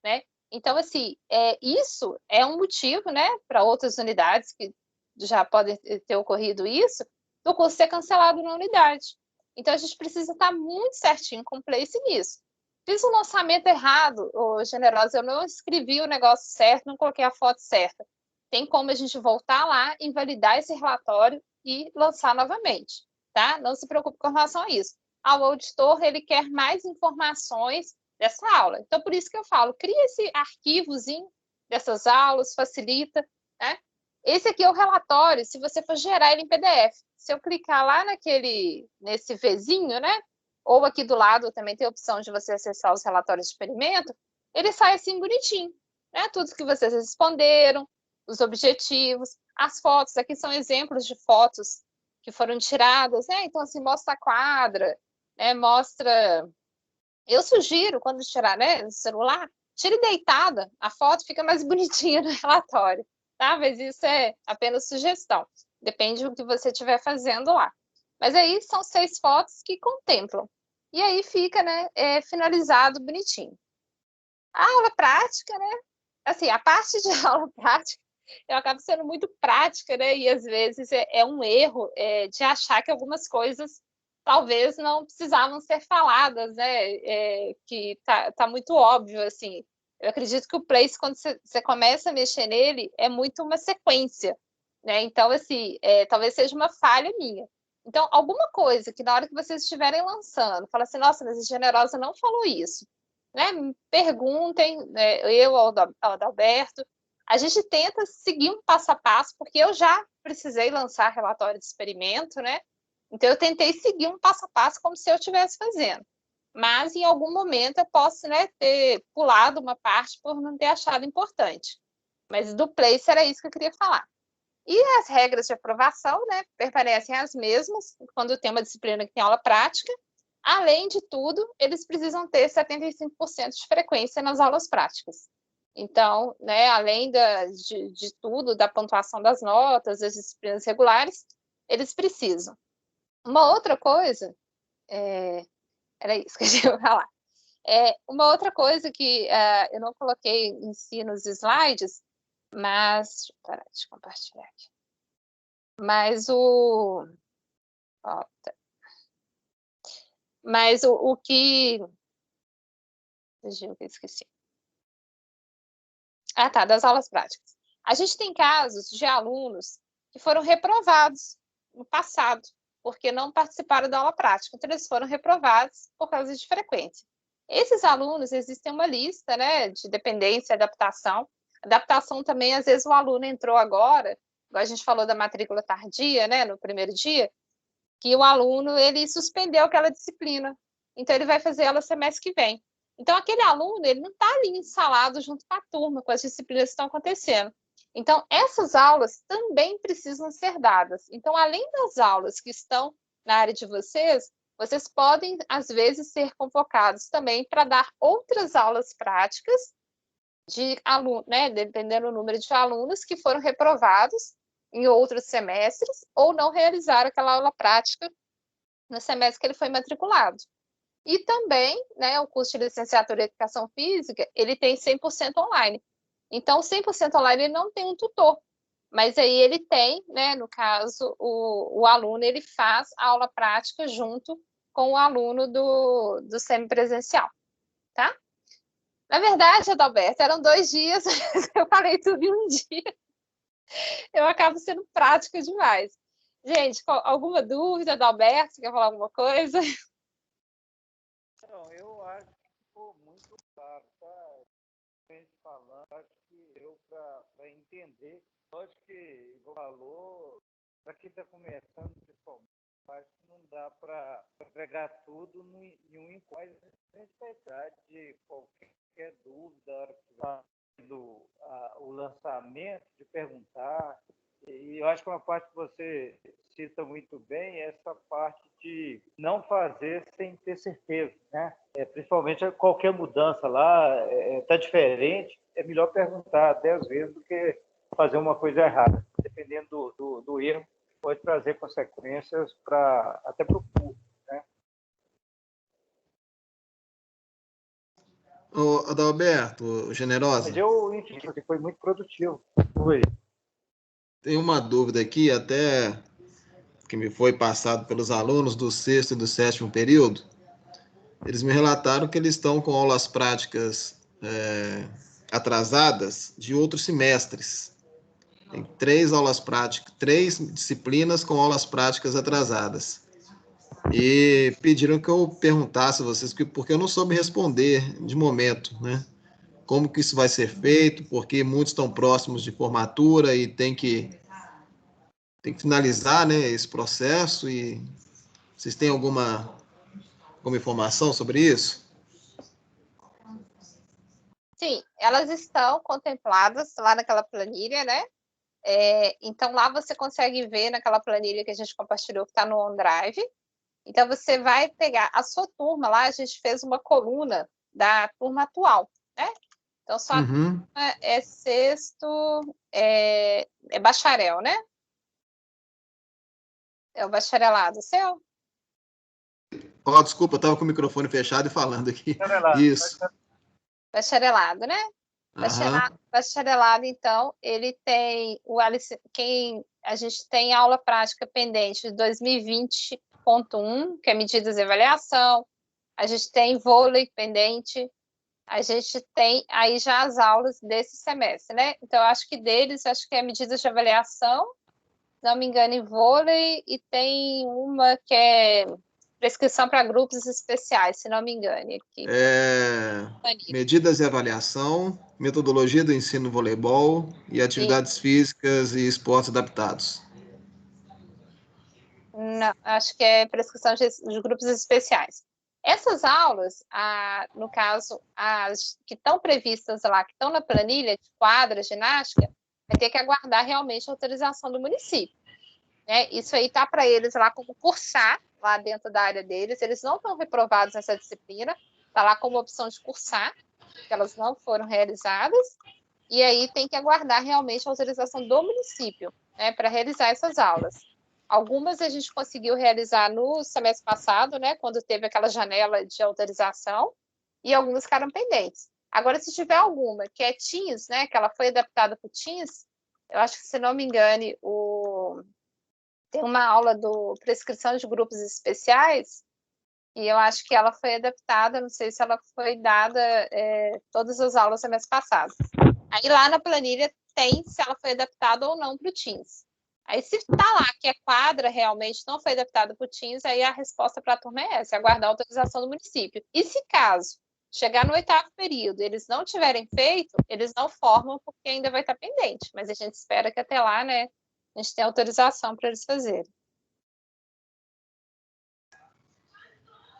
né? Então, assim, isso é um motivo, né, para outras unidades que já podem ter ocorrido isso, do curso ser cancelado na unidade. Então, a gente precisa estar muito certinho com o place nisso. Fiz um lançamento errado, Generosa, eu não escrevi o negócio certo, não coloquei a foto certa. Tem como a gente voltar lá, invalidar esse relatório e lançar novamente, tá? Não se preocupe com relação a isso. O auditor, ele quer mais informações dessa aula. Então, por isso que eu falo, cria esse arquivozinho dessas aulas, facilita, né? Esse aqui é o relatório, se você for gerar ele em PDF. Se eu clicar lá nesse Vzinho, né? Ou aqui do lado também tem a opção de você acessar os relatórios de experimento, ele sai assim bonitinho, né? Tudo que vocês responderam, os objetivos, as fotos, aqui são exemplos de fotos que foram tiradas, né? Então, assim, mostra a quadra, né? Mostra... Eu sugiro, quando tirar, né, no celular, tire deitada, a foto fica mais bonitinha no relatório, tá? Mas isso é apenas sugestão, depende do que você estiver fazendo lá. Mas aí são 6 fotos que contemplam. E aí fica, né, finalizado bonitinho. A aula prática, né? Assim, a parte de aula prática, eu acabo sendo muito prática, né? E às vezes é um erro de achar que algumas coisas talvez não precisavam ser faladas, né? Que tá muito óbvio, assim. Eu acredito que o Place, quando você começa a mexer nele, é muito uma sequência, né? Então, assim, talvez seja uma falha minha. Então, alguma coisa que na hora que vocês estiverem lançando, fala assim, nossa, mas a Generosa não falou isso, né? Perguntem, né? Eu ou Adalberto, a gente tenta seguir um passo a passo, porque eu já precisei lançar relatório de experimento, né? Então, eu tentei seguir um passo a passo como se eu estivesse fazendo. Mas, em algum momento, eu posso, né, ter pulado uma parte por não ter achado importante. Mas do Place era isso que eu queria falar. E as regras de aprovação, né, permanecem as mesmas quando tem uma disciplina que tem aula prática. Além de tudo, eles precisam ter 75% de frequência nas aulas práticas. Então, né, além de tudo, da pontuação das notas, das disciplinas regulares, eles precisam. Uma outra coisa, era isso que eu ia falar. Uma outra coisa que eu não coloquei em si nos slides, mas... Deixa eu parar de compartilhar aqui. Mas o que... Deixa eu ver, esqueci. Ah, tá, das aulas práticas. A gente tem casos de alunos que foram reprovados no passado, porque não participaram da aula prática. Então, eles foram reprovados por causa de frequência. Esses alunos, existem uma lista, né, de dependência e adaptação. Adaptação também, às vezes, o aluno entrou agora, igual a gente falou da matrícula tardia, né, no primeiro dia, que o aluno, ele suspendeu aquela disciplina. Então, ele vai fazer ela semestre que vem. Então, aquele aluno, ele não está ali instalado junto com a turma, com as disciplinas que estão acontecendo. Então, essas aulas também precisam ser dadas. Então, além das aulas que estão na área de vocês, vocês podem, às vezes, ser convocados também para dar outras aulas práticas de aluno, né, dependendo do número de alunos que foram reprovados em outros semestres ou não realizaram aquela aula prática no semestre que ele foi matriculado. E também, né, o curso de licenciatura em Educação Física, ele tem 100% online. Então, 100% online ele não tem um tutor, mas aí ele tem, né, no caso, o aluno, ele faz a aula prática junto com o aluno do semipresencial, tá? Na verdade, Adalberto, eram 2 dias, eu falei tudo em um dia. Eu acabo sendo prática demais. Gente, alguma dúvida, Adalberto? Você quer falar alguma coisa? Não, eu acho que ficou muito claro, tá? Falando, acho que eu, para entender, acho que o valor, para quem está começando, pessoal, acho que não dá para pegar tudo em um encontro. Mas a gente vai precisar de qualquer dúvida, hora que vai o lançamento, de perguntar. E eu acho que uma parte que você cita muito bem é essa parte de não fazer sem ter certeza, né? Principalmente qualquer mudança lá está diferente, é melhor perguntar 10 vezes do que fazer uma coisa errada. Dependendo do erro, pode trazer consequências até para o público, né? Adalberto, Generosa. Mas eu entendi que foi muito produtivo. Foi. Tem uma dúvida aqui, até que me foi passado pelos alunos do 6º e do 7º período. Eles me relataram que eles estão com aulas práticas atrasadas de outros semestres. Tem 3 aulas práticas, 3 disciplinas com aulas práticas atrasadas. e pediram que eu perguntasse a vocês, porque eu não soube responder de momento, né? Como que isso vai ser feito, porque muitos estão próximos de formatura e tem que finalizar, né, esse processo. E vocês têm alguma informação sobre isso? Sim, elas estão contempladas lá naquela planilha, né? Então, lá você consegue ver naquela planilha que a gente compartilhou, que está no OneDrive. Então, você vai pegar a sua turma lá, a gente fez uma coluna da turma atual, né? Então, sua turma é sexto, é bacharel, né? É o bacharelado seu? Oh, desculpa, eu estava com o microfone fechado e falando aqui. Isso. Bacharelado, né? Aham. Bacharelado, então, ele tem a gente tem aula prática pendente de 2020.1, que é medidas de avaliação, a gente tem vôlei pendente, a gente tem aí já as aulas desse semestre, né? Então, eu acho que é medidas de avaliação, se não me engano, em vôlei, e tem uma que é prescrição para grupos especiais, se não me engano. Aqui. Medidas de avaliação, metodologia do ensino voleibol e atividades físicas e esportes adaptados. Não, acho que é prescrição de grupos especiais. Essas aulas, no caso, as que estão previstas lá, que estão na planilha de quadra, ginástica, vai ter que aguardar realmente a autorização do município. Né? Isso aí está para eles lá como cursar, lá dentro da área deles. Eles não estão reprovados nessa disciplina, está lá como opção de cursar, que elas não foram realizadas, e aí tem que aguardar realmente a autorização do município, né, para realizar essas aulas. Algumas a gente conseguiu realizar no semestre passado, né, quando teve aquela janela de autorização, e algumas ficaram pendentes. Agora, se tiver alguma que é Teams, né, que ela foi adaptada para o Teams, eu acho que, se não me engane, tem uma aula do prescrição de grupos especiais, e eu acho que ela foi adaptada, não sei se ela foi dada todas as aulas do semestre passado. Aí lá na planilha tem se ela foi adaptada ou não para o Teams. Aí se está lá que a quadra realmente não foi adaptada para o Teams, aí a resposta para a turma é essa, aguardar a autorização do município. E se caso chegar no 8º período eles não tiverem feito, eles não formam porque ainda vai estar pendente. Mas a gente espera que até lá, né, a gente tenha autorização para eles fazerem.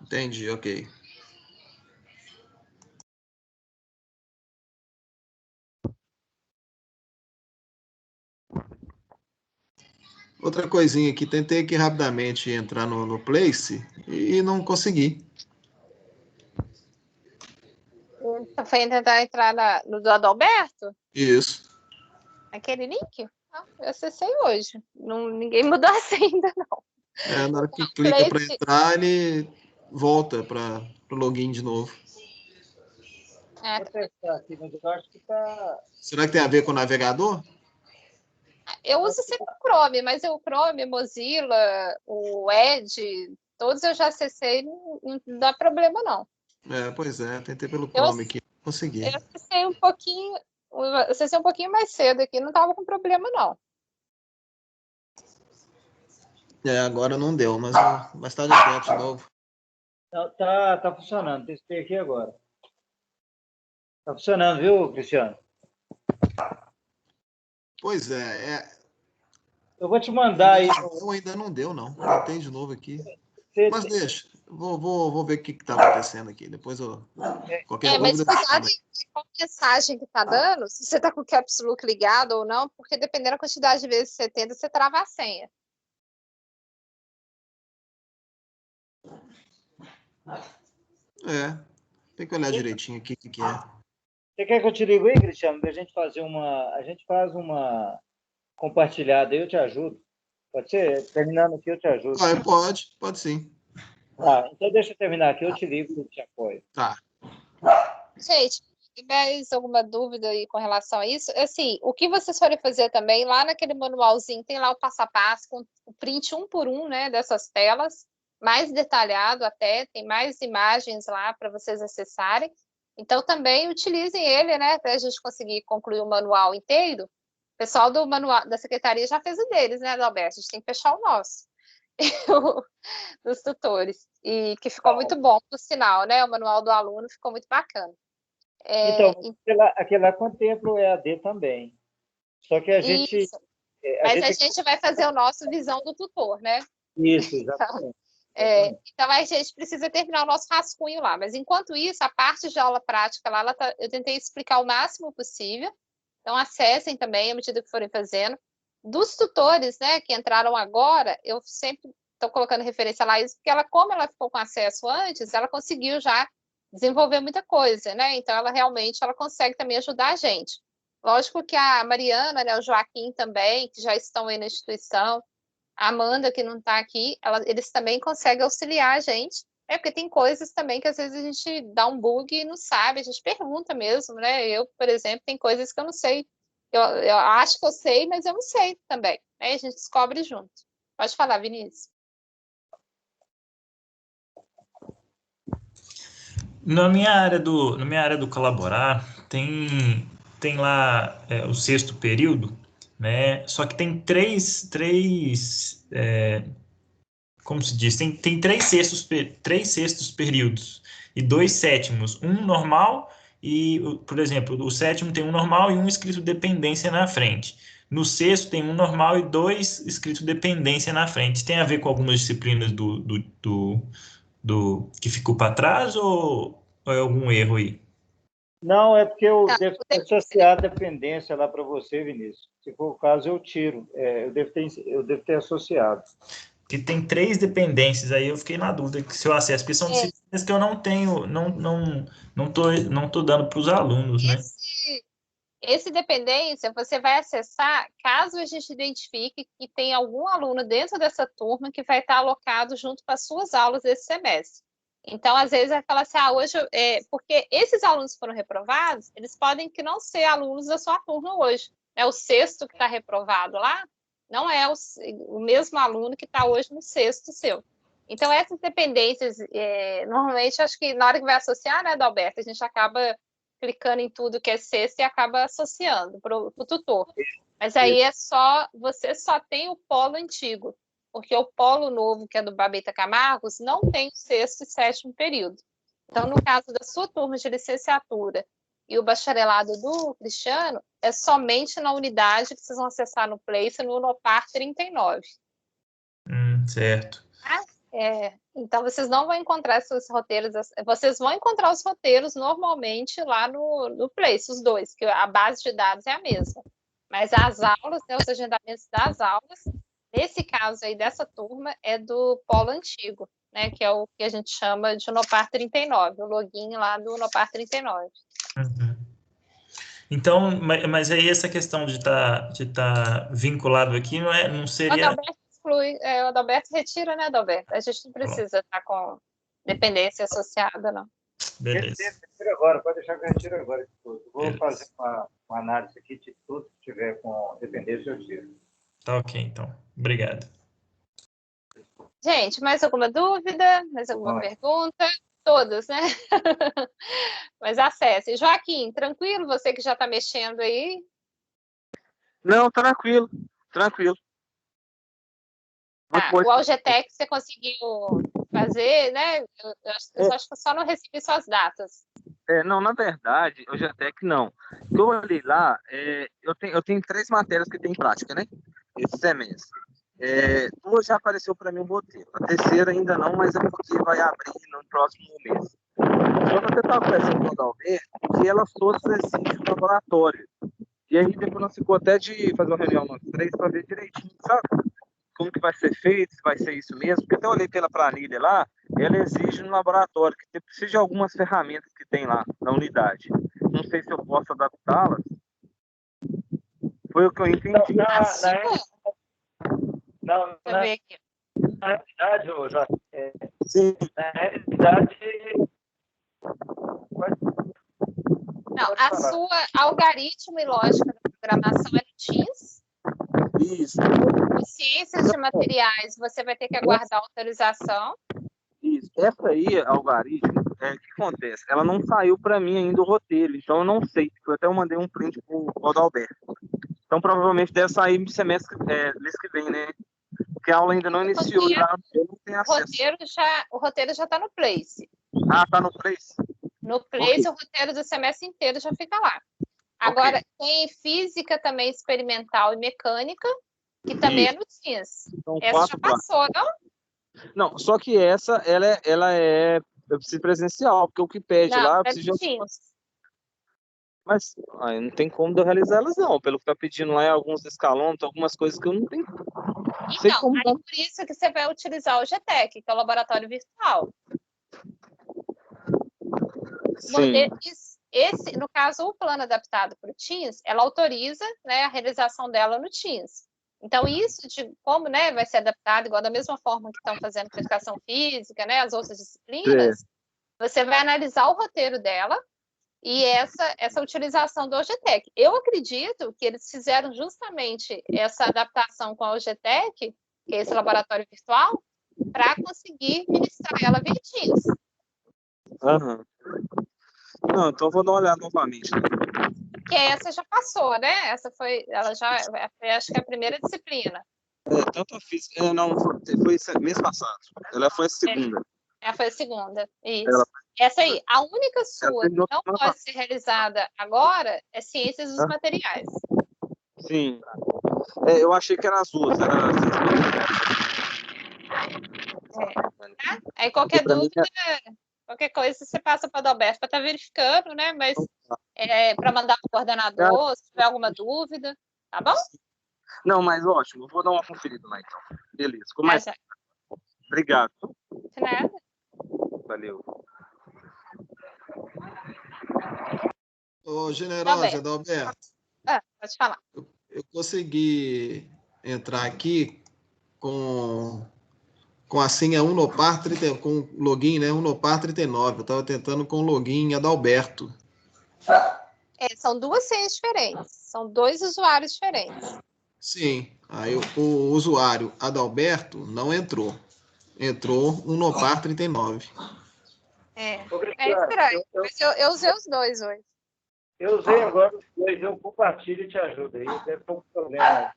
Entendi, ok. Outra coisinha aqui, tentei aqui rapidamente entrar no Place e não consegui. Você foi tentar entrar no do Adalberto? Isso. Aquele link? Não, eu acessei hoje. Ninguém mudou a senha ainda, não. Na hora que clica para entrar, ele volta para o login de novo. Vou testar aqui, mas eu acho que está... Será que tem a ver com o navegador? Eu uso sempre o Chrome, mas o Chrome, Mozilla, o Edge, todos eu já acessei, não dá problema, não. Pois é, tentei pelo Chrome aqui, não consegui. Eu acessei um pouquinho mais cedo aqui, não estava com problema, não. Agora não deu, mas mais tarde eu tento de novo. Tá funcionando, testei aqui agora. Tá funcionando, viu, Cristiano? Pois é. Eu vou te mandar aí. Ainda não deu, não. Tem de novo aqui. Mas deixa. Vou ver o que está acontecendo aqui. Depois eu. Qualquer dúvida. Mas cuidado com a mensagem que está dando, se você está com o Caps Lock ligado ou não, porque dependendo da quantidade de vezes que você tenta, você trava a senha. Tem que olhar direitinho aqui o que é. Você quer que eu te ligue aí, Cristiano? A gente fazer uma. A gente faz uma compartilhada aí, eu te ajudo. Pode ser? Terminando aqui, eu te ajudo. Pode sim. Tá, então deixa eu terminar aqui, eu te ligo e te apoio. Tá. Gente, mais alguma dúvida aí com relação a isso? Assim, o que vocês forem fazer também, lá naquele manualzinho, tem lá o passo a passo, com o print 1 por 1, né, dessas telas, mais detalhado até, tem mais imagens lá para vocês acessarem. Então, também utilizem ele, né, até a gente conseguir concluir o manual inteiro. O pessoal do manual da secretaria já fez o deles, né, Adalberto? A gente tem que fechar o nosso. dos tutores, e que ficou muito bom, por sinal, né? O manual do aluno ficou muito bacana. Então, aquele lá contempla o EAD também. Só que a gente... Mas a gente vai fazer o nosso visão do tutor, né? Isso, exatamente. Então, a gente precisa terminar o nosso rascunho lá. Mas, enquanto isso, a parte de aula prática lá, eu tentei explicar o máximo possível. Então, acessem também, à medida que forem fazendo. Dos tutores, né, que entraram agora, eu sempre estou colocando referência lá, porque como ela ficou com acesso antes, ela conseguiu já desenvolver muita coisa, né? Então, ela consegue também ajudar a gente. Lógico que a Mariana, né, o Joaquim também, que já estão aí na instituição, a Amanda, que não está aqui, eles também conseguem auxiliar a gente, porque tem coisas também que às vezes a gente dá um bug e não sabe, a gente pergunta mesmo, né? Eu, por exemplo, tem coisas que eu não sei. Eu acho que eu sei, mas eu não sei também. Né? A gente descobre junto. Pode falar, Vinícius. Na minha área do colaborar, tem lá o 6º período, né? Só que tem como se diz? Tem 3 sextos períodos e 2 sétimos. Um normal e, por exemplo, o 7º tem um normal e um escrito dependência na frente. No 6º tem um normal e 2 escrito dependência na frente. Tem a ver com algumas disciplinas que ficou para trás ou é algum erro aí? Não, é porque eu devo ter associado a dependência lá para você, Vinícius. Se for o caso, eu tiro. Eu devo ter associado. Que tem 3 dependências, aí eu fiquei na dúvida que se eu acesso, porque são disciplinas que eu não tenho, não tô dando para os alunos, né? Esse dependência você vai acessar caso a gente identifique que tem algum aluno dentro dessa turma que vai estar alocado junto com as suas aulas desse semestre. Então, às vezes, vai falar assim, hoje... porque esses alunos que foram reprovados, eles podem que não ser alunos da sua turma hoje. O 6º que está reprovado lá não é o mesmo aluno que está hoje no 6º seu. Então, essas dependências, normalmente, acho que na hora que vai associar, né, Adalberto, a gente acaba clicando em tudo que é 6º e acaba associando para o tutor. Mas aí você só tem o polo antigo, porque o polo novo, que é do Babeta Camargos, não tem o 6º e 7º período. Então, no caso da sua turma de licenciatura e o bacharelado do Cristiano, é somente na unidade que vocês vão acessar no Place, no Unopar 39. Certo. Então, vocês não vão encontrar esses roteiros, vocês vão encontrar os roteiros normalmente lá no Place, os dois, que a base de dados é a mesma. Mas as aulas, né, os agendamentos das aulas, nesse caso aí dessa turma, é do polo antigo, né, que é o que a gente chama de Unopar 39, o login lá do Unopar 39. Uhum. Então, mas aí essa questão de tá vinculado aqui não seria... O Adalberto exclui, o Adalberto retira, né, Adalberto? A gente não precisa estar com dependência associada, não. Beleza. Retira agora, pode deixar que eu retiro agora de tudo. Vou fazer uma análise aqui de tudo que tiver com dependência, eu tiro. Tá ok, então. Obrigado. Gente, mais alguma dúvida? Mais alguma pergunta? Todas, né? Mas acesse. Joaquim, tranquilo? Você que já está mexendo aí? Não, tranquilo. O Algetec você conseguiu fazer, né? Eu acho que eu só não recebi suas datas. Não, na verdade, o Algetec não. Eu olhei lá, eu tenho 3 matérias que tem prática, né? Esse semestre. 2 já apareceu para mim o roteiro. A terceira ainda não, mas é porque vai abrir no próximo mês. Só que eu estava conversando com o Adalberto que elas todas exigem um laboratório. E aí depois nós ficou até de fazer uma reunião nós 3 para ver direitinho, sabe? Como que vai ser feito, se vai ser isso mesmo. Porque até eu olhei pela planilha lá, ela exige no laboratório, que precisa de algumas ferramentas que tem lá na unidade. Não sei se eu posso adaptá-las. Foi o que eu entendi. Na realidade, sim. Na realidade... Não, a sua algoritmo e lógica da programação é no Teams. Isso. Em ciências de materiais, você vai ter que aguardar autorização. Isso. Essa aí, algoritmo, o que acontece? Ela não saiu para mim ainda o roteiro, então eu não sei. Eu até mandei um print pro Adalberto. Então provavelmente deve sair no semestre, mês que vem, né? Porque a aula ainda não iniciou, eu não tenho acesso. O roteiro já está no Place. Ah, está no Place? No Place, o roteiro do semestre inteiro já fica lá. Agora, tem física também experimental e mecânica, que também é no Teams. Então, essa já passou, não? Não, só que ela é eu preciso presencial, porque o que pede não, lá... é no Teams. Mas não tem como eu realizar elas, não. Pelo que está pedindo lá, alguns escalões, algumas coisas que eu não tenho. Então, aí por isso que você vai utilizar o GTEC, que é o laboratório virtual. Sim. No caso, o plano adaptado para o Teams, ela autoriza, né, a realização dela no Teams. Então, isso de como, né, vai ser adaptado, igual da mesma forma que estão fazendo com a educação física, né, as outras disciplinas, você vai analisar o roteiro dela e essa utilização do OGTEC. Eu acredito que eles fizeram justamente essa adaptação com a OGTEC, que é esse laboratório virtual, para conseguir ministrar ela via Teams. Uhum. Não, então eu vou dar uma olhada novamente. Que essa já passou, né? Acho que é a primeira disciplina. Tanto a física, não, foi mês passado. Ela foi a segunda. Ela foi a segunda, isso. Essa aí, a única sua que não pode ser realizada agora é ciências dos materiais. Sim. Eu achei que era as duas. Aí qualquer dúvida, qualquer coisa você passa para o Adalberto para estar verificando, né? Mas para mandar para o coordenador, se tiver alguma dúvida, tá bom? Não, mas ótimo, eu vou dar uma conferida lá então. Beleza. Obrigado. De nada. Valeu. Ô, generosa, Adalberto. Pode falar. Eu consegui entrar aqui com a senha Unopar 30, com login, né? Unopar 39. Eu estava tentando com o login Adalberto. São duas senhas diferentes. São dois usuários diferentes. Sim. Aí o usuário Adalberto não entrou. Entrou Unopar 39. É estranho. Mas eu usei os dois hoje. Eu usei agora os dois. Eu compartilho e te ajudo aí. Deve ter um problema.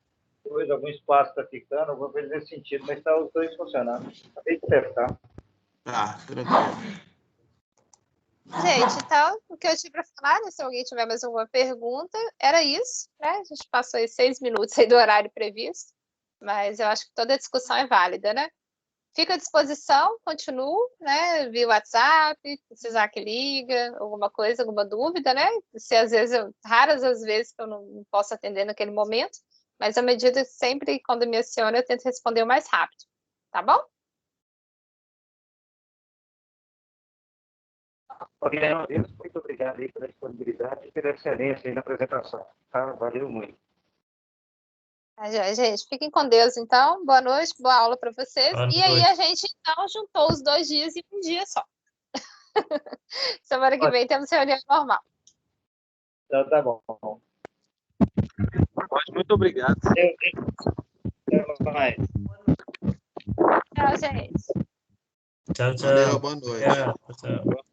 Algum espaço está ficando, alguma coisa nesse sentido, mas está os dois funcionando. Acabei de testar. Tranquilo. Gente, então, o que eu tinha para falar, né, se alguém tiver mais alguma pergunta, era isso, né? A gente passou aí 6 minutos aí do horário previsto, mas eu acho que toda a discussão é válida, né? Fica à disposição, continuo, né? Via WhatsApp, precisar que liga, alguma coisa, alguma dúvida, né? Se às vezes, raras as vezes que eu não posso atender naquele momento, mas à medida que sempre, quando me aciona, eu tento responder o mais rápido, tá bom? Muito obrigado aí pela disponibilidade e pela excelência aí na apresentação. Tá? Valeu muito. Gente, fiquem com Deus, então. Boa noite, boa aula para vocês. E aí a gente, então, juntou os 2 dias em um dia só. Semana que vem temos reunião normal. Então, tá bom. Muito obrigado. Até mais. Tchau, gente. Tchau, tchau. Valeu, boa noite. Tchau.